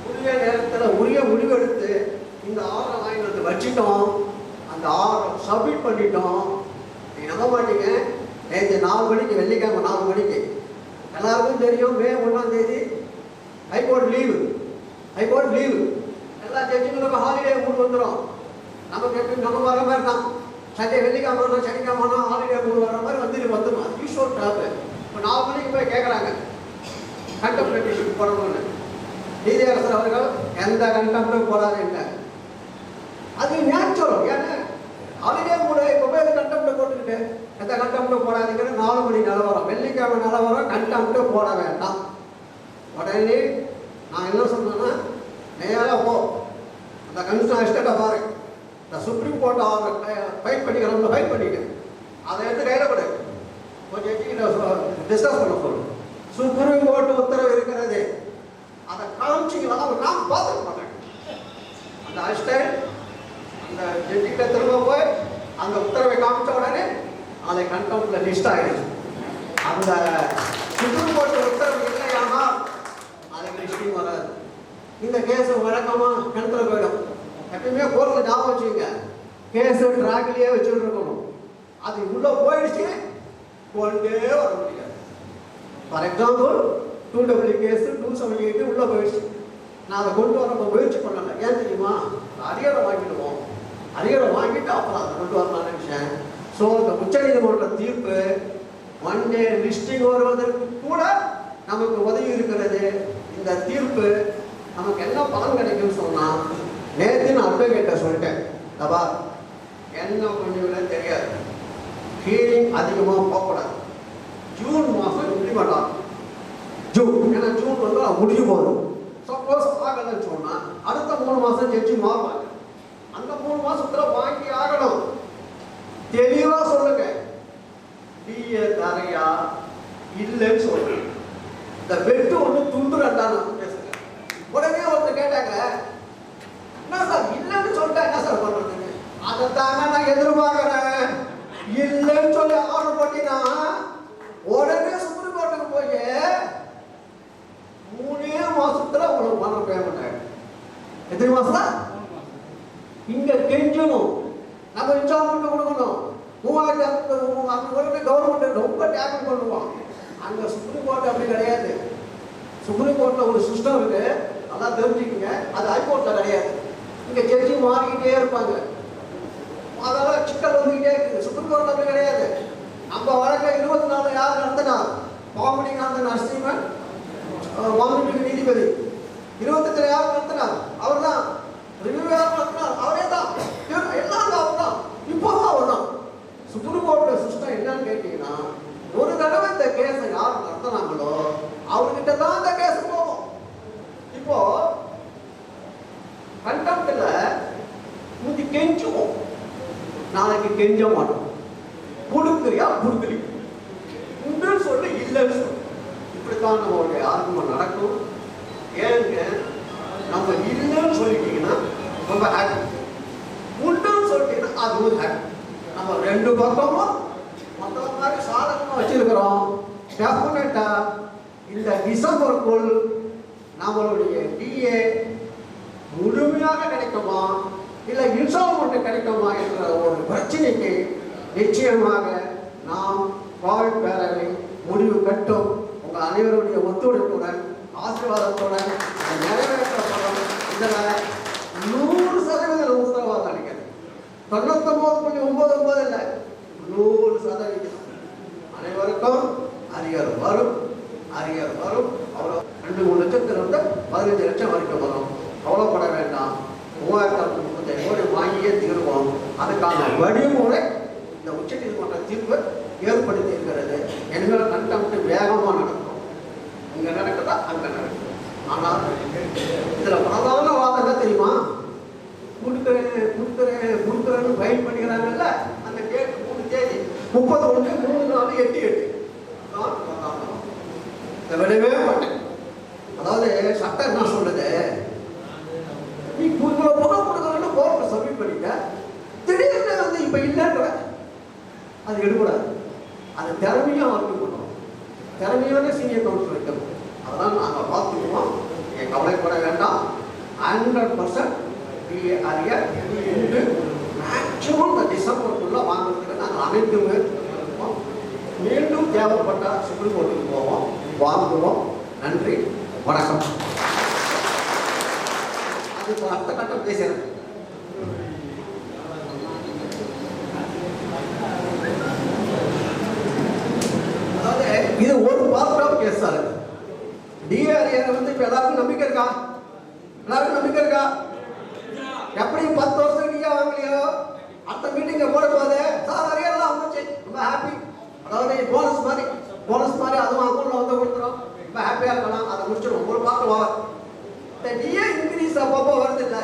உரிய நேரத்தில் உரிய முடிவெடுத்து இந்த ஆர்டரை வாங்கி வந்து வச்சுட்டோம், அந்த ஆர்டரை சப்மிட் பண்ணிட்டோம். நீங்கள் நம்ப மாட்டீங்க, நேற்று 4 மணிக்கு, வெள்ளிக்கிழமை 4 மணிக்கு, எல்லாருக்கும் தெரியும் மே 1ஆம் தேதி ஹைகோர்ட் லீவு. எல்லா ஜட்ஜுங்களுக்கும் ஹாலிடே மூடு வந்துடும். நம்ம வர மாதிரி தான், சண்டே வெள்ளிக்கிழமை சனிக்கிழமை ஹாலிடே மூடு வர மாதிரி வந்துடும். Usual top. இப்போ 4 மணிக்கு போய் கேட்குறாங்க கண்டெம்ப்ட் பெட்டிஷன் போடணும்னு. நீதியரசர் அவர்கள் எந்த கண்டெம்ப்டும் போடாதுங்க. அது நேச்சுரல். ஏன்னா ஹாலிடே மூடு இப்போ போய் அது கண்டெம்ப்ட் போட்டுக்கிட்டு எந்த கண்டெம்ப்டும் போடாதீங்கன்னு 4 மணி நிலவரம், வெள்ளிக்கிழமை நிலவரம், கண்டெம்ப்ட் போட வேண்டாம். உடனே நான் என்ன சொன்னேன்னா, நேராக போ அந்த கமிஷனர் எஸ்டேட்டை பாரு, இந்த சுப்ரீம் கோர்ட் ஃபைட் பண்ணிட்டேன், அதை எடுத்து கையில் கொடு, கொஞ்சம் டிஸ்கஸ் பண்ண சொல்லு. சுப்ரீம் கோர்ட் உத்தரவு இருக்கிறது, அதை காமிச்சிங்களா? நான் பார்த்துக்க மாட்டேன். அந்த அசிஸ்டன்ட் அந்த ஜட்ஜிகிட்ட திரும்ப போய் அந்த உத்தரவை காமிச்ச உடனே அதை கண்டெம்ப்ட்ல லிஸ்ட் ஆகிடுச்சு. அந்த சுப்ரீம் கோர்ட் உத்தரவு இல்லையானால் அதுக்கு லிஸ்டிங் வராது. இந்த கேஸ் வழக்கமாக கிணத்துல போயிடும். எப்பயுமே கோர்ட்டில் ஞாபகம் வச்சுக்கோங்க, கேஸு ட்ராக்லேயே வச்சுட்டு இருக்கணும். அது உள்ளே போயிடுச்சு, கொண்டே வர முடியாது. ஃபார் எக்ஸாம்பிள் 2W கேஸு 278 உள்ளே போயிடுச்சு. நான் அதை கொண்டு வர முயற்சி பண்ணலை. ஏன் தெரியுமா? அரியரை வாங்கிடுவோம், அரியரை வாங்கிட்டு அப்புறம் அதை கொண்டு வரலாம்னு நினைச்சேன். ஸோ இந்த உச்சநீதிமன்ற தீர்ப்பு 1 டே லிஸ்டிங் வருவதற்கு கூட நமக்கு உதவி இருக்கிறது. இந்த தீர்ப்பு நமக்கு என்ன பலன் கிடைக்கும்னு சொன்னால், நேற்று நான் அட்வொகேட்டை சொல்லிட்டேன், தபா என்ன பண்ணுவீங்கன்னு தெரியாது, ஹீரிங் அதிகமாக போகக்கூடாது, ஜூன் மாதம் இம்ப்ளிமெண்ட் ஆகும். ஏன்னா ஜூன் வந்து முடிஞ்சு போதும். சப்போஸ் ஆகலைன்னு சொன்னால் அடுத்த 3 மாதம் ஜட்ஜி மாறுவாங்க. அந்த 3 மாதத்தில் வாங்கி ஆகணும். தெளிவாக சொல்லுங்க, டிஏ தரையா இல்லைன்னு சொல்றேன். இந்த பெட்டு ஒன்று துண்டுறா நான் பேசுறேன். உடனே ஒருத்தர் கேட்டாங்க, என்ன சார் இல்லைன்னு சொல்லிட்டா என்ன சார் பண்றதுன்னு. அதைத்தாங்க நான் எதிர்பார்க்கிறேன். இல்லைன்னு சொல்லி ஆர்டர் பண்ணினா உடனே சுப்ரீம் கோர்ட்டுக்கு போய் 3 மாசத்துல உங்களுக்கு பணம் பேமெண்ட் ஆயிடும். எத்தனை மாசம்? இங்க கெஞ்சணும், நம்ம இன்ஸ்டால்மெண்ட் கொடுக்கணும். 3000 கவர்மெண்ட் ரொம்ப டேக்கிள் பண்ணுவோம். அங்க சுப்ரீம் கோர்ட் அப்படி கிடையாது. சுப்ரீம் கோர்ட்ல ஒரு சிஸ்டம் இருக்கு, நல்லா தெரிஞ்சுக்கங்க. அது ஹைகோர்ட்ல கிடையாது. இங்க ஜட்ஜி மாறிக்கிட்டே இருப்பாங்க, அதெல்லாம் சிக்கல் வந்துக்கிட்டே இருக்குது. சுப்ரீம் கோர்ட்ல அப்படி கிடையாது. நம்ம வழக்கை 24 யார் நடத்தினார்? பாம்படிகாந்த நரசிம்மன் மாநில நீதிபதி. 28 யார் நடத்தினார்? அவர் தான். ரிவ்யூ யார் நடத்தினார்? அவரே தான். எல்லாம் அவர் தான். இப்போவும் அவர் தான். சுப்ரீம் கோர்ட்ல சிஸ்டம் என்னன்னு கேட்டீங்கன்னா, ஒரு தடவை இந்த கேஸை யார் நடத்தினாங்களோ அவர்கிட்ட தான் இந்த கேஸ் போகும். இப்போ கண்டெம்ட்ல முந்தி கெஞ்சுவோம், நாளைக்கு கெஞ்ச மாட்டோம். கொடுக்குறியா கொடுக்குறீ உண்டுன்னு சொல்லி இல்லைன்னு சொல்லு. இப்படித்தான் நம்மளுடைய ஆர்குமெண்ட் நடக்கும். ஏங்க நம்ம இல்லைன்னு சொல்லிட்டீங்கன்னா ரொம்ப ஹாப்பி, உண்டுன்னு சொல்லிட்டீங்கன்னா அது ஒரு ஹாப்பி. நம்ம 2 பக்கமும் மற்ற மாதிரி சாதகமாக வச்சிருக்கிறோம். டெஃபினட்டா இந்த டிசம்பருக்குள் நம்மளுடைய டிஏ முழுமையாக கிடைக்குமா இல்லை இன்ஸ்டால்மெண்ட் கிடைக்குமா என்ற ஒரு பிரச்சனைக்கு நிச்சயமாக நாம் கோவை பேரவை முடிவு கட்டும். உங்கள் அனைவருடைய ஒத்துழைப்புடன் ஆசீர்வாதத்துடன் நிறைவேற்றப்படும். இதில் 100% உத்தரவாதம் அளிக்கிறது. 99.99 இல்லை, 100%. அனைவருக்கும் அரியர் வரும், அரியர் வரும். அவ்வளோ 2-3 லட்சத்திலிருந்து 15 லட்சம் வரைக்கும் வரும். கவலைப்பட வேண்டாம். 3035 கோடி வாங்கியே தீர்வோம். அதுக்கான வழிமுறை இந்த உச்சநீதிமன்ற தீர்ப்பு ஏற்படுத்தி இருக்கிறது. எனவே கண்டெம்ட் வேகமாக நடக்கும். இங்கே நடக்குதா அங்கே நடக்கும். ஆனால் இதில் பிரதான வாதம் என்ன தெரியுமா? கொடுக்குறேன்னு ஃபைல் பண்ணிக்கிறாங்கல்ல, அந்த டேட் 3 தேதி 31/3/4/8/8 தான் பிரதானம். இதை விடவே மாட்டேன். அதாவது சட்டம் என்ன சொல்றது, நீ இவ்வளோ பணம் கொடுக்குறேன்னு கோர்ட்டில் சப்மிட் பண்ணிட்ட, திடீர்னு வந்து இப்போ இல்லைன்ற அது எடுக்கூடாது. அது திறமையாக ஒர்க் பண்ணணும். திறமையான சீனியர் கவுன்சில் வைக்கணும். அதெல்லாம் நாங்கள் பார்த்துக்குவோம். நீங்கள் கவலைப்பட வேண்டாம். 100% அரியர் மேக்சிமம் இந்த டிசம்பருக்குள்ளே வாங்குறதுக்கு நாங்கள் அனைத்துமே இருக்கோம். மீண்டும் தேவைப்பட்டால் சுப்ரீம் கோர்ட்டுக்கு போவோம், வாங்குவோம். நன்றி, வணக்கம். அதுக்கு அடுத்த கட்டம் பேசுகிறேன். அதாவது இது ஒரு பார்ட் ஆஃப் கேஸ் தான். டிஆர்ஏ வந்து இப்போ எல்லாருக்கும் நம்பிக்கை இருக்கா? எல்லாருக்கும் நம்பிக்கை இருக்கா? எப்படி 10 வருஷம் டிஆ வாங்கலையோ அடுத்த மீட்டிங்கை போட போது சார் அரியர்லாம் வந்துச்சு, ரொம்ப ஹாப்பி. அதாவது போனஸ் மாதிரி அதுவும் அக்கௌண்ட்ல வந்து கொடுத்துரும், ரொம்ப ஹாப்பியாக இருக்கலாம். அதை முடிச்சிடும். ஒரு பார்ட் ஓவர். இந்த டிஏ இன்க்ரீஸ் அப்பப்போ வருது இல்லை,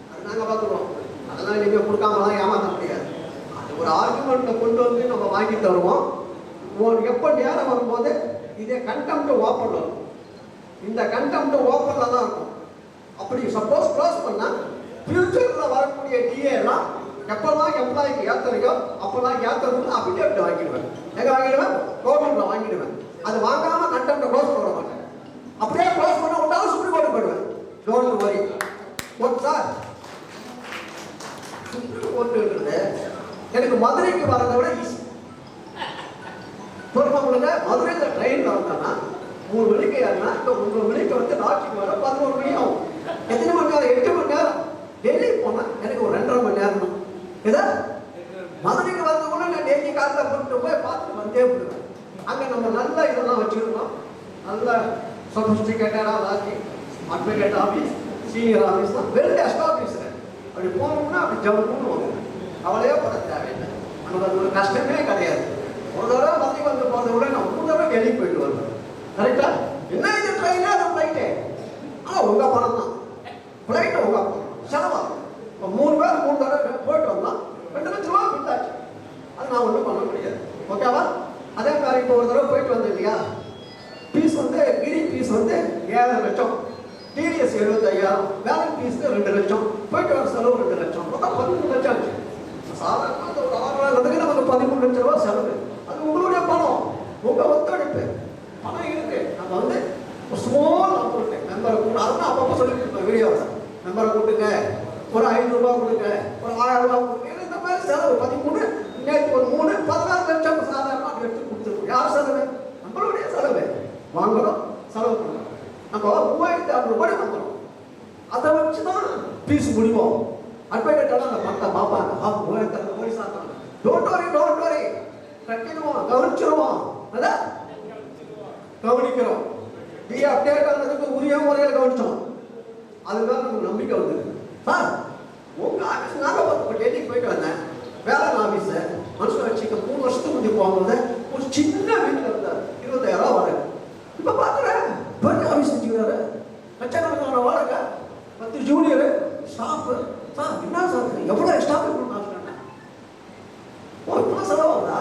அது நாங்கள் பார்த்துருவோம். அதெல்லாம் நீங்கள் கொடுக்காமலாம் ஏமாற்ற முடியாது. அது ஒரு ஆர்குமெண்ட்டை கொண்டு வந்து நம்ம வாங்கி தருவோம். எப்போ நேரம் வரும்போது இதே கண்டெம்ட் ஓப்பன் வரும். இந்த கண்டெம்ட் ஓப்பனில் தான் இருக்கும். அப்படி சப்போஸ் க்ளோஸ் பண்ணால் ஃபியூச்சரில் வரக்கூடிய டிஏலாம் எப்போல்லாம் எம்ப்ளாய்க்கு ஏற்றுறையோ அப்போல்லாம் ஏற்றணும்னு அஃபிடேவிட் வாங்கிடுவேன். எங்கே வாங்கிடுவேன்? கவர்மெண்ட்டில் வாங்கிடுவேன். அது வாங்காமல் கண்டெம்ட்டை க்ளோஸ் பண்ண மாட்டேன். அப்படியே க்ளோஸ் பண்ண விட்டாலும் சுப்ரீம் கோர்ட்டு போயிடுவேன். Don't worry. Okay sir, supreme கோர்ட்டுன்றது எனக்கு மதுரைக்கு வரதை விட ஈஸி. சொல்லுங்க, மதுரையில் ட்ரெயினில் வந்தோன்னா 3 மணிக்கு ஏறினா இப்போ 3 மணிக்கு வந்து நாட்டுக்கு வர 11 மணி ஆகும். எத்தனை மணி நேரம்? 8 மணி நேரம். டெல்லி போனால் எனக்கு ஒரு 2.5 மணி நேரம். ஏதா மதுரைக்கு வரது கூட நான் டெல்லி காரில் போட்டு போய் பார்த்துட்டு வந்தே விடுவேன். அங்கே நம்ம நல்ல இதெல்லாம் வச்சுருக்கோம். நல்ல சொபிஸ்டிகேட்டடாக ஆகி அட்வொகேட் ஆஃபீஸ், சீனியர் ஆஃபீஸ் தான் வெல் எஸ்டாப்ளிஷ்டு. அப்படி போனோம்னா அப்படி ஜம்முன்னு வரும். அவளையே பட தேவையில்லை. நமக்கு ஒரு கஷ்டமே கிடையாது. ஒரு தடவை மதுரை வந்து போகிறத விட நான் 3 தடவை டெல்லிக்கு போயிட்டு வருவேன். கரெக்டா? என்ன இது ட்ரெயினே அது ஃப்ளைட்டு? ஆனால் உங்கள் பணம் தான். ஃப்ளைட்டு உங்கள் பணம், செலவாகும். இப்போ 3 பேர் 3 தடவை போயிட்டு வந்தோம், 2 லட்ச ரூபா கொடுத்தாச்சு. அது நான் ஒன்றும் பண்ண முடியாது. ஓகேவா? நான் இப்போ ஒரு தடவை போயிட்டு வந்தேன் இல்லையா, ஃபீஸ் வந்து கிரி ஃபீஸ் வந்து 7 லட்சம், டிடிஎஸ் 75,000, பேலன்ஸ் ஃபீஸ் 2 லட்சம், போயிட்டு வர செலவு 2 லட்சம், மொத்தம் 13 லட்சம் ஆச்சு. சாதாரண ஒரு 6 நாளுக்கு நமக்கு 13 லட்சம் ரூபா செலவு. அது உங்களுடைய பணம், உங்க ஒத்துழைப்பு பணம் இருக்கு. நம்ம வந்து ஒரு ஸ்மால் அமௌண்ட் மெம்பரை கூட அதுதான் அப்பப்போ சொல்லிட்டு இருப்போம் வீடியோவில், மெம்பரை கூட்டுங்க, ஒரு 500 ரூபா கொடுங்க, ஒரு 1000 ரூபா கொடுங்க, இந்த மாதிரி செலவு 13, இன்னைக்கு ஒரு 3 14 லட்சம் சாதாரணமாக எடுத்து கொடுத்துருக்கோம். யார் செலவு? நம்மளுடைய செலவு. வாங்குறோம், செலவு பண்ணுறோம். நம்ம 3600 ரூபாய் வாங்குறோம். அதை வச்சு தான் ஃபீஸ் முடிவோம். அட்வொகேட்டாலும் அந்த பணத்தை பார்ப்பாங்க. 3600 ரூபாய் சாப்பிட்டாங்க. டோன்ட் வரி கட்டிடுவோம், கவனிச்சிருவோம், அதான் கவனிக்கிறோம். அப்டேட் ஆனதுக்கு உரிய முறையில் கவனிச்சோம். அதுதான் நமக்கு நம்பிக்கை வந்தது. சார் உங்க ஆஃபீஸ் நாங்கள் டெல்லிக்கு போயிட்டு வந்தேன். வேளாண் ஆஃபீஸு மனுஷன் வச்சுக்க 3 வருஷத்துக்கு முந்தைய போகும்போது ஒரு சின்ன வீட்டில் இருந்தார். 20,000 ரூபா வாடகை. இப்போ பார்க்குறேன் பெரிய ஆஃபீஸ் வச்சுக்கிறாரு, லட்சக்கணக்கான வாடகை, 10 ஜூனியரு ஸ்டாஃபு. சார் என்ன சார் எவ்வளோ ஸ்டாஃப் இருக்கணும் சொன்னேன். ஓ இவ்வளோ செலவாகுதா?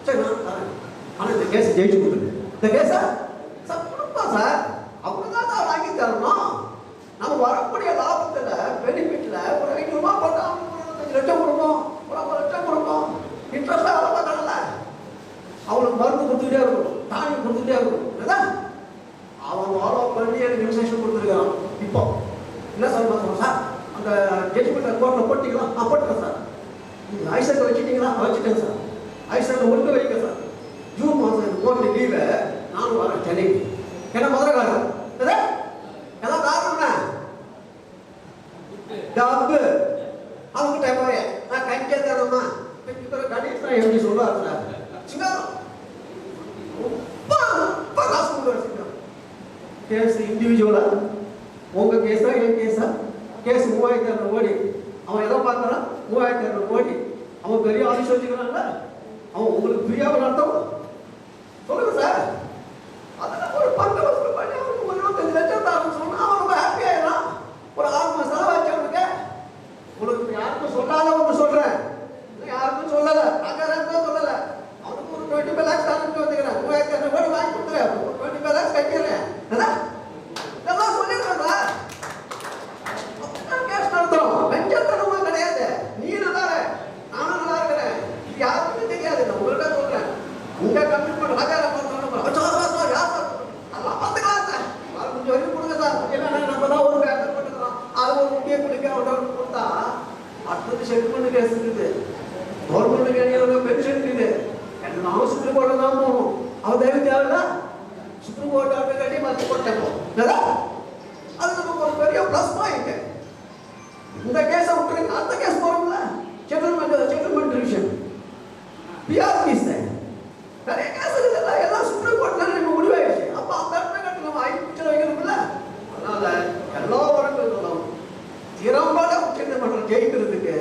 சரி நான் தரேன். ஆனால் இந்த கேஸை ஜெயிச்சு கொடுத்துரு. இந்த கேஸை சார் கொடுப்பா சார், அப்படிதான் சார் வாங்கி தரணும். நம்ம வரக்கூடிய லாபத்தில் பெனிஃபிட்டில் ஒரு 500 ரூபா போட்டா 25 லட்சம் கொடுப்போம், ஒரு 50 லட்சம் கொடுப்போம். இன்ட்ரெஸ்டாக அவ்வளோ கடலை அவனுக்கு மருந்து கொடுத்துக்கிட்டே இருக்கணும், தானியம் கொடுத்துக்கிட்டே இருக்கணும். அவன் ஃபாலோ பண்ணி எனக்கு இன்ஸ்ட்ரக்ஷன் கொடுத்துருக்கான். இப்போ என்ன சார் பார்க்கணும் சார், அந்த ஜட்ஜ்மெண்ட்டை கோர்ட்டில் போட்டிங்களா? போட்டுக்கேன் சார். நீங்கள் ஐசெட்டில் வச்சுட்டீங்களா? வச்சுட்டேன் சார். ஐசெட்டில் ஒன்று வைக்க சார். ஜூன் மாதம் கோர்ட்டு லீவு, நானும் வரேன் சென்னைக்கு. என்ன மதுரைக்காரன் எல்லாம் காரணம்னா டப்பு அவங்ககிட்ட போய் நான் கஞ்சே தரணுமா கணேஷ் தான் எப்படி சொல்லுவார் சார். சிங்காரம் ரொம்ப காசு கொடுக்குற கேஸ் இண்டிவிஜுவலா உங்க கேஸா என் கேஸா? கேஸ் 3200 கோடி. அவன் எதை பார்க்கறான்? 3200 கோடி. அவன் பெரிய ஆஃபீஸ் வச்சுக்கிறான்ல, அவன் உங்களுக்கு ஃப்ரீயாக நடத்தும் சொல்லுங்க சார். அதெல்லாம் ஒரு 10 வருஷம் பண்ணி அவனுக்கு 25 லட்சம் தரணும்னு சொன்னா அவன் ரொம்ப ஹாப்பி ஆயிடலாம். ஒரு 6 மாசம் செலவாச்சு அவனுக்கு. உங்களுக்கு யாருக்கும் சொல்லாத ஒன்று சொல்றேன், யாருக்கும் சொல்லலை, அங்கே சொல்லலை. அவனுக்கு ஒரு 25 lakhs தரணும்னு வந்துக்கிறேன். 3200 கோடி வாங்கி கொடுத்துறேன், 25 lakhs கட்டிடுறேன். இதெல்லாம் சொல்லிடுறேன் சார். கேஸ் நடத்துறோம், வெஞ்சத்தனமா கிடையாது. நீ நல்லா நானும் நல்லா இருக்கிறேன், இது யாருக்குமே தெரியாது. நான் உங்கள்கிட்ட சொல்றேன், உங்க கமிட்மெண்ட் ராஜாராம் அதெல்லாம் பார்த்துக்கலாம் சார். கொஞ்சம் வரைக்கும் கொடுங்க சார். ஏன்னா நம்ம தான் ஒரு பேப்பர் பண்ணுறோம், அது ஒரு முக்கிய கொடுக்க கொடுத்தா அடுத்தது செட்டில்மெண்ட் கேஸ் இருக்குது, கவர்மெண்ட் பென்ஷன் இருக்குது. எல்லாம் சுப்ரீம் கோர்ட்டில் தான் போகணும். அவன் தயவு தேவையில்ல சுப்ரீம் கோர்ட் ஆர்டர் கட்டி மறுத்து போட்டேன். அது நமக்கு ஒரு பெரிய ப்ளஸ் பாயிண்ட். இந்த கேஸை விட்டுருங்க, அந்த கேஸ் போகிறோம்ல, செட்டில்மெண்ட் டிவிஷன் பிஆர்பிஸ் நிறைய கேஸ் இருக்குல்ல, எல்லாம் சுப்ரீம் கோர்ட்ல நம்ம முடிவாயிடுச்சு. அப்போ அந்த இடத்துல கட்டி நம்ம ஐபிஎல் வைக்கணும்ல. அதனால எல்லா வழக்குகளும் திறம்பட உச்சநீதிமன்றம் ஜெயிக்கிறதுக்கு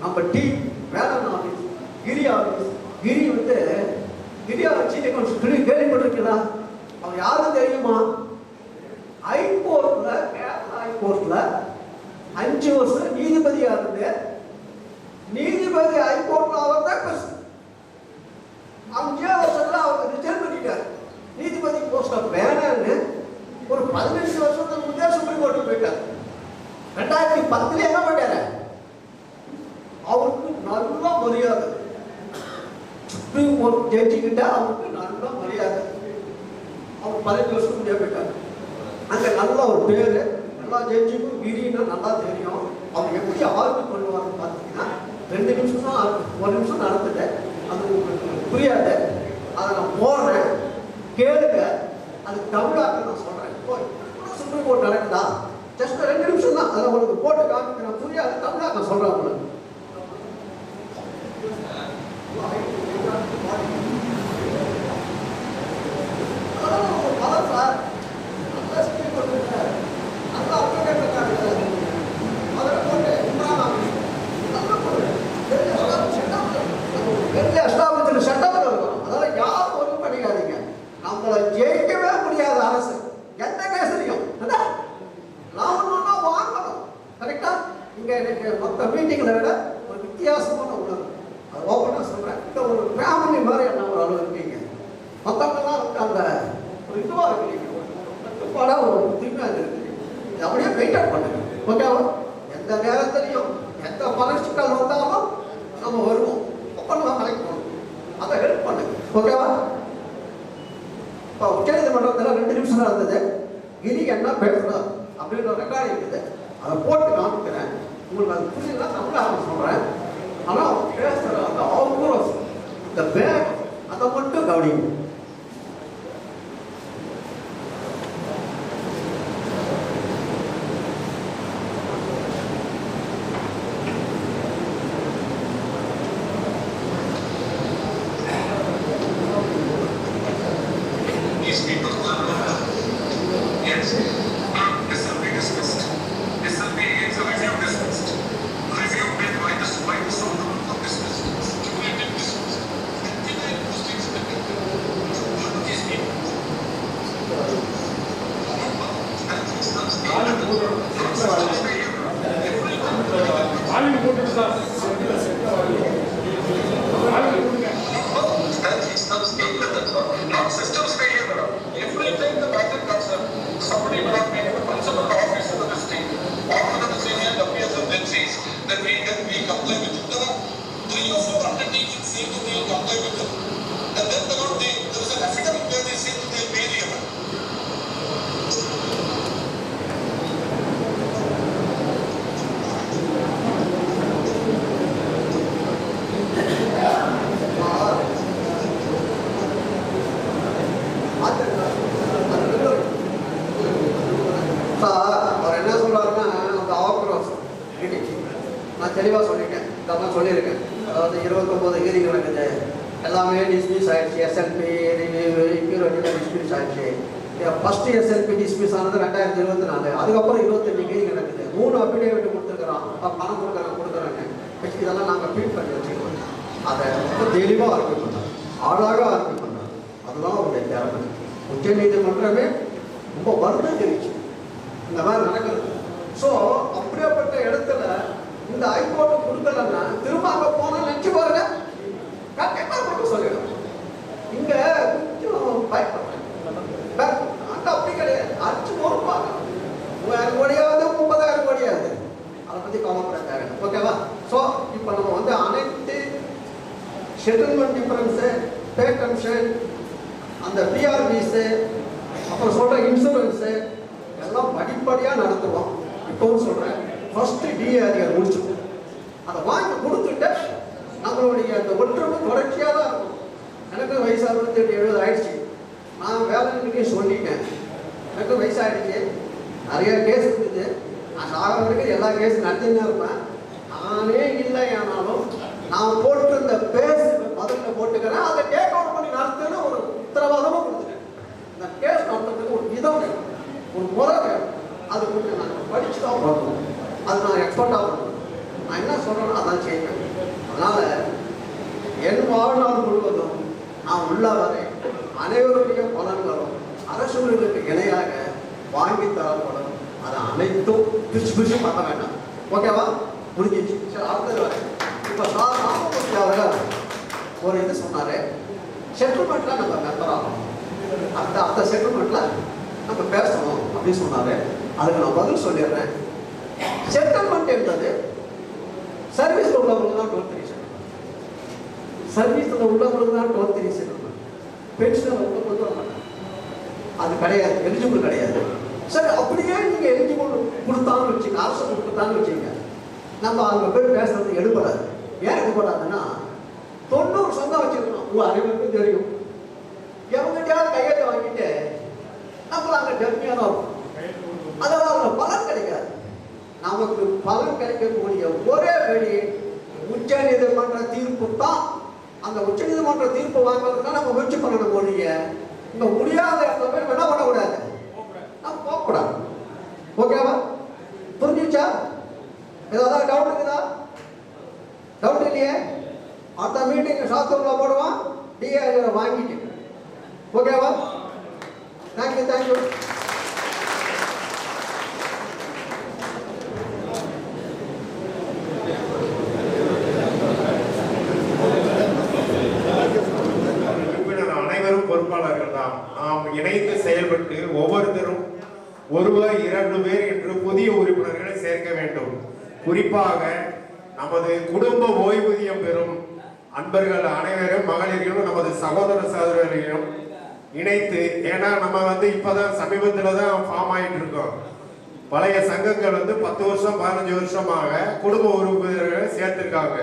நம்ம டீம் வேளாண் ஆஃபீஸ், கிரி ஆஃபீஸ், கிரி வந்து கிரியா வச்சு கேள்விப்பட்டிருக்கிறா? அவன் யாரும் தெரியுமா? ஹைகோர்ட்ல கேரளா ஹைகோர்ட்ல 5 வருஷம் நீதிபதியா இருந்து நீதிபதி ஹைகோர்ட்ல அவர் தான் 5 வருஷத்துல அவர் ரிசைன் பண்ணிட்டார். நீதிபதி போஸ்ட வேணான்னு ஒரு 15 வருஷத்துக்கு முன்னே சுப்ரீம் கோர்ட்டுக்கு போயிட்டார். 2010 என்ன பண்ணாரு? அவருக்கு நல்ல மரியாதை, சுப்ரீம் கோர்ட் ஜட்ஜி கிட்ட அவருக்கு நல்ல மரியாதை. அவர் 15 வருஷம் முன்னே போயிட்டார். அங்கே நல்ல ஒரு பேர், எல்லா ஜட்ஜுக்கும் கிரின்னா நல்லா தெரியும். அவர் எப்படி ஆர்வம் பண்ணுவார்னு பார்த்தீங்கன்னா 2 நிமிஷம் தான், 1 நிமிஷம் நடந்துட்டேன். அது உங்களுக்கு புரியாது, அதை நான் போடுறேன் கேளுங்க. அது தமிழாக்க நான் சொல்கிறேன். சுப்ரீம் கோர்ட் நடக்குதா? ஜஸ்ட் 2 நிமிஷம் தான், அதை உங்களுக்கு போட்டு காமிக்கிறேன். புரியாது, தமிழாக்க சொல்கிறேன் உங்களுக்கு. சார் யாரும் ஒன்றும் பண்ணிக்காதீங்க. நம்மளை ஜெயிக்கவே முடியாத அரசு எந்த கேஸ்லையும் நான் ஒன்று வாங்கணும். கரெக்டா? இங்க எனக்கு மொத்த மீட்டிங்ல ஓகேவா? எந்த நேரத்திலையும் எந்த பணச்சிக்கல் வந்தாலும் நம்ம வருவோம், அப்போ நம்ம கலெக்ட் பண்ணுவோம், அதை ஹெல்ப் பண்ணுங்க. ஓகேவா? இப்போ உச்சநீதிமன்றத்தில் 2 நிமிஷம் தான் இருந்தது. கிரி என்ன பேசுகிறார் அப்படின்ற ரெக்கார்டு இருக்குது, அதை போட்டு காமிக்கிறேன். உங்களுக்கு அது புரியல, தமிழ் சொல்கிறேன். ஆனால் பேசுகிற அந்த ஆக்ரோஷ், இந்த பேக், அதை மட்டும் கவனிங்க. நான் தெளிவாக சொல்லிட்டேன், இதெல்லாம் சொல்லியிருக்கேன். அதாவது 29 ஹியரிங் நடக்குது, எல்லாமே டிஸ்மிஸ் ஆகிடுச்சு. எஸ்எல்பி டிஸ்மிஸ் ஆகிடுச்சு. ஃபர்ஸ்ட் எஸ்எல்பி டிஸ்மிஸ் ஆனது 2024. அதுக்கப்புறம் 28 ஹியரிங் நடக்குது. 3 அஃபிடேவிட் கொடுத்துருக்குறோம், பணம் கொடுக்குறாங்க. இதெல்லாம் நாங்கள் ஃபீட் பண்ணி வச்சுக்கிறோம். அதை ரொம்ப தெளிவாக ஆர்கியூ பண்ணோம், அழகாக ஆர்கியூ பண்ணோம். அதுதான் அவருடைய திறமை. உச்ச நீதிமன்றமே ரொம்ப வருத்தம் தெரிவிச்சு இந்த மாதிரி நடக்கிறது. ஸோ அப்படியேப்பட்ட இடத்துல இந்த ஹைகோர்ட்டு கொடுக்கலன்னா திரும்ப அங்கே போனால் நினச்சி பாருங்க, கண்டிப்பாக மட்டும் சொல்லிடும். இங்கே கொஞ்சம் பயப்படுறேன், அங்கே அப்படி கிடையாது. அடிச்சு பொறுப்பாங்க 3000 கோடியாவது 30,000 கோடியாவது, அதை பற்றி கவலைப்பட தேவை. ஓகேவா? ஸோ இப்போ நம்ம வந்து அனைத்து செட்டில்மெண்ட் டிஃபரன்ஸு, பே கமிஷன், அந்த பிஆர்பிஸு, அப்புறம் சொல்கிற இன்சூரன்ஸு எல்லாம் படிப்படியாக நடத்துவோம். இப்போவும் சொல்கிறேன், ஃபஸ்ட்டு டிஆர்ஆர் முடிச்சுக்கணும். அதை வாங்கி கொடுத்துட்டு நம்மளுடைய அந்த ஒற்றுமை தொடர்ச்சியாக தான் இருக்கும். எனக்கு வயசு 68-70 ஆயிடுச்சு. நான் வேலைக்கு சொல்லிட்டேன், எனக்கு வயசாகிடுச்சு, நிறைய கேஸ் இருக்குது. நான் சாக வரைக்கும் எல்லா கேஸும் நடத்தின்னு தான் இருப்பேன். நானே இல்லை ஆனாலும் நான் போட்டு இந்த பேஸ் முதல்ல போட்டுக்கிறேன், அதை டேக் அவுட் பண்ணி நடத்துன்னு ஒரு உத்தரவாதமாக கொடுத்துட்டேன். இந்த கேஸ் நடத்துறதுக்கு ஒரு விதம் வேணும், ஒரு முறை வேணும். அது கொஞ்சம் நாங்கள் படித்து தான் பார்க்கணும், அது நான் எக்ஸ்பர்ட்டாக பண்ணணும். நான் என்ன சொல்கிறேனோ அதான் செய்வேன். அதனால் என் வாழ்நாள் முழுவதும் நான் உள்ள வரை அனைவருடைய பலன்களும் அரசுகளுக்கு இணையாக வாங்கி தரப்படும். அதை அனைத்தும் பிரிச்சு பண்ண வேண்டாம். ஓகேவா? முடிஞ்சிச்சு. சரி, அடுத்தது வரேன். இப்போ சார் ராமமூர்த்தி அவர்கள் ஒரு இது சொன்னார், செட்டில்மெண்ட்டில் நம்ம மெம்பர் ஆகணும், அந்த செட்டில்மெண்ட்டில் நம்ம பேசணும் அப்படின்னு சொன்னார். அதுக்கு நான் பதில் சொல்லிடுறேன். செட்டில்மெண்ட் என்பது சர்வீஸில் உள்ளவங்களுக்கு தான் 12 சர்வீஸில் உள்ளவங்களுக்கு தான் 12 செட்டில்மெண்ட். பென்ஷன் வந்து கொண்டு வர மாட்டாங்க, அது கிடையாது, எலிஜிபிள் கிடையாது. சரி, அப்படியே நீங்கள் எலிஜிபிள் கொடுத்தான்னு வச்சுங்க, அரசு கொடுத்தான்னு வச்சுங்க, நம்ம அங்கே போய் பேசுறது எடுபடாது. ஏன் எடுபடாதுன்னா 90 சொந்தம் வச்சுருக்கணும். உங்கள் அனைவருக்கும் தெரியும். எவங்கிட்டையாவது கையெழுத்து வாங்கிட்டு நம்மள அங்கே டெம்மியாக தான் இருக்கும். அதனால் அதில் பலன் கிடைக்காது. நமக்கு பலன் கிடைக்கக்கூடிய ஒரே வழி உச்ச நீதிமன்ற தீர்ப்பு தான். அந்த உச்ச நீதிமன்ற தீர்ப்பு வாங்குறதுனா நம்ம முயற்சி பண்ணணும். மொழிய இந்த முடியாத இடத்துல போய் என்ன பண்ணக்கூடாது, நம்ம போகக்கூடாது. ஓகேவா? புரிஞ்சிச்சா? ஏதாவது டவுட் இருக்குதா? டவுட் இல்லையே? அடுத்த மீட்டிங் சாத்தூரில் போடுவான், டிஆர் வாங்கிட்டு. ஓகேவா? Thank you, thank you. அனைவரும் பொறுப்பாளர்கள் தான். நாம் இணைந்து செயல்பட்டு ஒவ்வொருத்தரும் ஒருவர் 2 பேர் என்று புதிய உறுப்பினர்களை சேர்க்க வேண்டும். குறிப்பாக நமது குடும்ப ஓய்வூதியம் பெறும் அன்பர்கள் அனைவரும் மகளிர்களும் நமது சகோதர சகோதரிகளையும் இணைத்து, ஏன்னா நம்ம இப்பதான் சமீபத்தில் தான் ஃபார்ம் ஆகிட்டு இருக்கோம். பழைய சங்கங்கள் 10 வருஷம் 15 வருஷமாக குடும்ப உறுப்பினர்களை சேர்த்திருக்காங்க.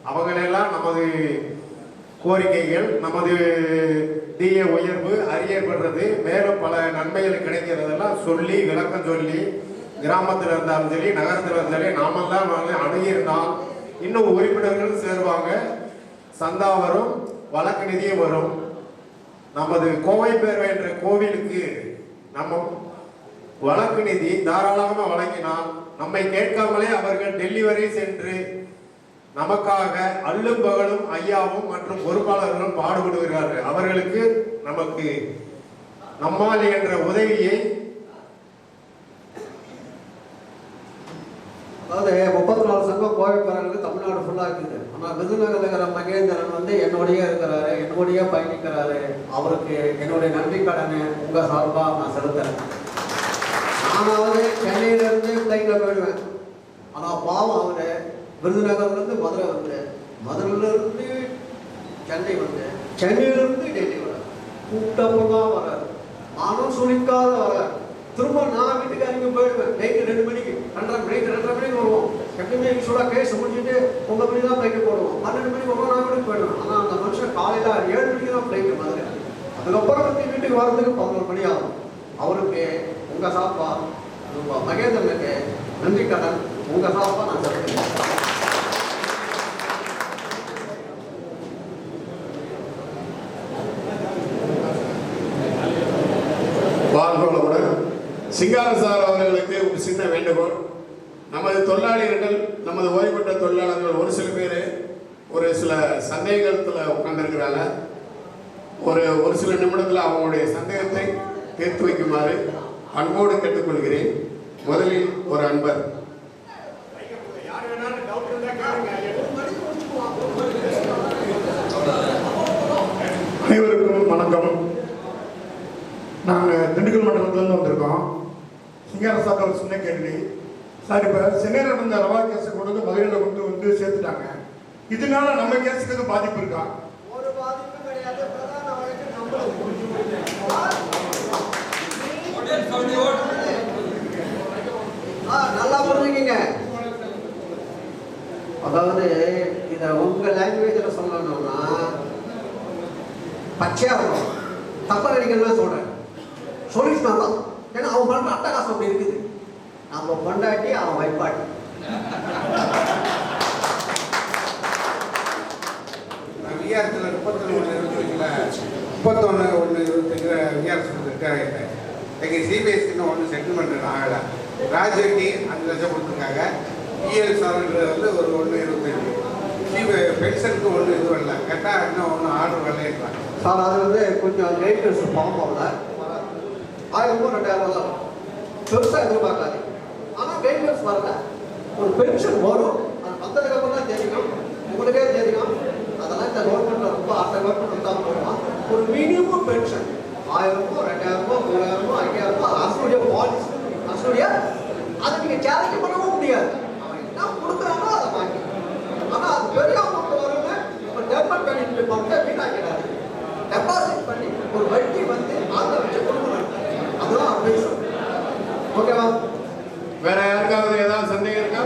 அவங்களெல்லாம் நமது கோரிக்கைகள், நமது டிஏ உயர்வு, அரியர் பெறுறது, மேலும் பல நன்மைகள் கிடைக்கிறதெல்லாம் சொல்லி விளக்கம் சொல்லி, கிராமத்தில் இருந்தாலும் சரி நகரத்தில் இருந்தாலும் சரி நாமெல்லாம் அணுகியிருந்தால் இன்னும் உறுப்பினர்கள் சேருவாங்க, சந்தா வரும், வழக்கு நிதியம் வரும். நமது கோவை பேரவை என்ற கோவிலுக்கு நம்ம வழக்கு நிதி தாராளமாக வழங்கினால் நம்மை கேட்காமலே அவர்கள் டெல்லி வரை சென்று நமக்காக அல்லும் பகலும் ஐயாவும் மற்றும் பொறுப்பாளர்களும் பாடுபடுகிறார்கள். அவர்களுக்கு நமக்கு நம்மால் என்ற உதவியை, அதாவது 34 சங்கம் கோவை பேரவைக்கு தமிழ்நாடு ஃபுல்லாக இருக்குது. ஆனால் விருதுநகரில் இருக்கிற மகேந்திரன் என்னுடைய இருக்கிறாரு, என்னுடைய பயணிக்கிறாரு. அவருக்கு என்னுடைய நன்றி கடனை உங்கள் சார்பாக நான் செலுத்துறேன். நானாவது சென்னையிலேருந்து ஃப்ளைட்டில் போயிடுவேன். ஆனால் பாவம் அவரு விருதுநகர்லேருந்து மதுரை மதுரையிலேருந்து சென்னை சென்னையிலேருந்து டெல்லி கூட்டப்பதான் வராது, நானும் சுழிக்காத வராது. திரும்ப நான் வீட்டுக்கு அங்கே போயிடுவேன். நைட்டு 2 மணிக்கு 2:30 மணிக்கு வருவோம். எப்பயுமே யூஸ்வலாக கேஸ் முடிச்சுட்டு 9 மணி தான் ஃப்ளைட்டு போடுவோம். 12 மணிக்கு வருவோம், நான் வீட்டுக்கு போயிடுவேன். ஆனால் அந்த மனுஷன் காலையில் 7 மணிக்கு தான் ஃப்ளைட்டு மதுரை. அதுக்கப்புறம் வீட்டுக்கு வர்றதுக்கு 11 மணி ஆகும். அவருக்கு உங்கள் சாப்பா மகேந்திரனுக்கு நன்றி கடன் உங்கள் சாப்பா நான் சொல்லுறேன். வாழ்வோடு சிங்காரம் சார் அவர்களுக்கு ஒரு சின்ன வேண்டுகோள். நமது தொழிலாளிகள், நமது ஓய்வு பெற்ற தொழிலாளர்கள் ஒரு சில பேர் ஒரு சில சந்தேகத்தில் உட்கார்ந்துருக்கிறாங்க. ஒரு சில நிமிடத்தில் அவங்களுடைய சந்தேகத்தை தீர்த்து வைக்குமாறு அன்போடு கேட்டுக்கொள்கிறேன். முதலில் ஒரு அன்பர். அனைவருக்கும் வணக்கம். நாங்கள் திண்டுக்கல் மண்டலத்திலேருந்து வந்திருக்கோம். சிங்கார சார் ஒரு சின்ன கேள்வி சார். இப்போ சென்னையில் நடந்த ரவா கேஸை கொண்டு மதுரையில் கொண்டு சேர்த்துட்டாங்க. இதனால நம்ம கேஸுக்கு எதுவும் பாதிப்பு இருக்கா? ஒரு பாதிப்பும் கிடையாது. நல்லா புரிஞ்சுக்கிங்க. அதாவது இதை உங்க லாங்குவேஜில் சொல்லணும்னா பச்சையா இருக்கும். தப்ப நடிகர்லாம் சொல்றேன், சொல்லிட்டு தான். ஏன்னா அவன் பண்ற அட்டகாசம் அப்படி இருக்குது. நம்ம பொண்டாட்டி அவன் வைப்பாட்டி. விஆர்ஸில் 31/1/25 விஆர்ஸ் கொடுத்துருக்காங்க. எங்கள் சிபிஎஸ்சின்னு ஒன்று செட்டில்மெண்ட் ஆகலை. ராஜுக்கு 5 லட்சம் கொடுத்துருக்காங்க. பிஎல்சார்ன்றது ஒரு 1/25. பென்ஷனுக்கு ஒன்று இது வரல. கேட்டால் இன்னும் ஒன்று ஆர்டர் வரலைன்றாங்க. சார் அது கொஞ்சம் லேட்டஸ்ட் ஃபார்ம் ஆகல. 1000 ரூபா 2000 தான் பெருசாக எதிர்பார்க்காது. ஆனால் கைட்லைன்ஸ் வரல. ஒரு பென்ஷன் வரும், அது வந்ததுக்கப்புறம் தான் தெரியும், உங்களுக்கே தெரியும். அதெல்லாம் இந்த கவர்மெண்ட்டில் ரொம்ப அந்த கவர்மெண்ட் தான் போடுவான். ஒரு மினிமம் பென்ஷன் 1000 ரூபா 2000 ரூபா 3000 ரூபா 5000 ரூபா அரசுடைய பாலிசி. அரசுடைய அதை நீங்கள் சேலஞ்ச் பண்ணவும் முடியாது. அவன் என்ன கொடுக்குறாங்களோ அதை வாங்கி. ஆனால் அது பெரிய அமௌண்ட் வருங்க. இப்போ டெவலப் பண்ணிட்டு பண்ணிட்டு வீணாக்கிறாரு. டெபாசிட் பண்ணி ஒரு வட்டி அதை வச்சு கொடுக்கணும். அதுதான் அட்வைஸ். ஓகேவா? வேற யாருக்காவது ஏதாவது சந்தேகம் இருக்கா?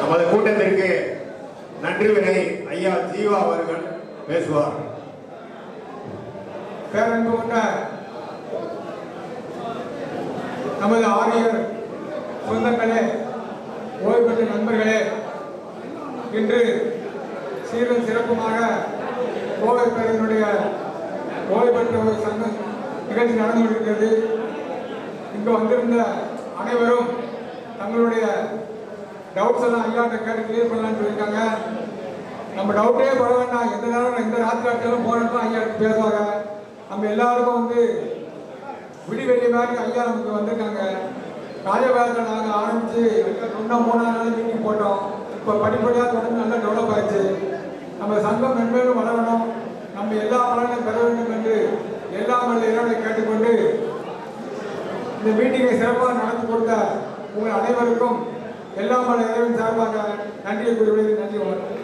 நமது கூட்டத்திற்கு நன்றி வினை ஐயா ஜீவா அவர்கள் பேசுவார். பேரன்பு கொண்ட நமது ஆரியர் சொந்தங்களே, ஓய்வு பெற்ற நண்பர்களே, இன்று சீரும் சிறப்புமாக கோவை பேரவையினுடைய ஓய்வு பெற்ற ஒரு சங்கம் நிகழ்ச்சி நடந்து கொண்டிருக்கிறது. இங்கு வந்திருந்த அனைவரும் தங்களுடைய டவுட்ஸ் எல்லாம் ஐயாட்ட கேட்டு கிளியர் பண்ணலான்னு சொல்லியிருக்காங்க. நம்ம டவுட்டே பட வேண்டாம். எந்த நேரம் எந்த ராத்திரி போனப்போ ஐயா பேசுவாங்க. நம்ம எல்லாருக்கும் விடிவெளி மாதிரி ஐயா நமக்கு வந்திருக்காங்க. ராஜபாரத்தில் நாங்கள் ஆரம்பித்து இன்னும் 3 நாள் மீட்டிங் போட்டோம். இப்போ படிப்படியாக தொடர்ந்து நல்லா டெவலப் ஆயிடுச்சு. நம்ம சங்கம் மென்மேலும் வளரணும். நம்ம எல்லா பலனையும் பெற வேண்டும் என்று எல்லாம் வல்ல இறைவனை கேட்டுக்கொண்டு இந்த மீட்டிங்கை சிறப்பாக நடத்தி கொடுத்த உங்கள் அனைவருக்கும் எல்லாம் வல்ல இறைவன் சார்பாக நன்றியை கூறுவது. நன்றி வணக்கம்.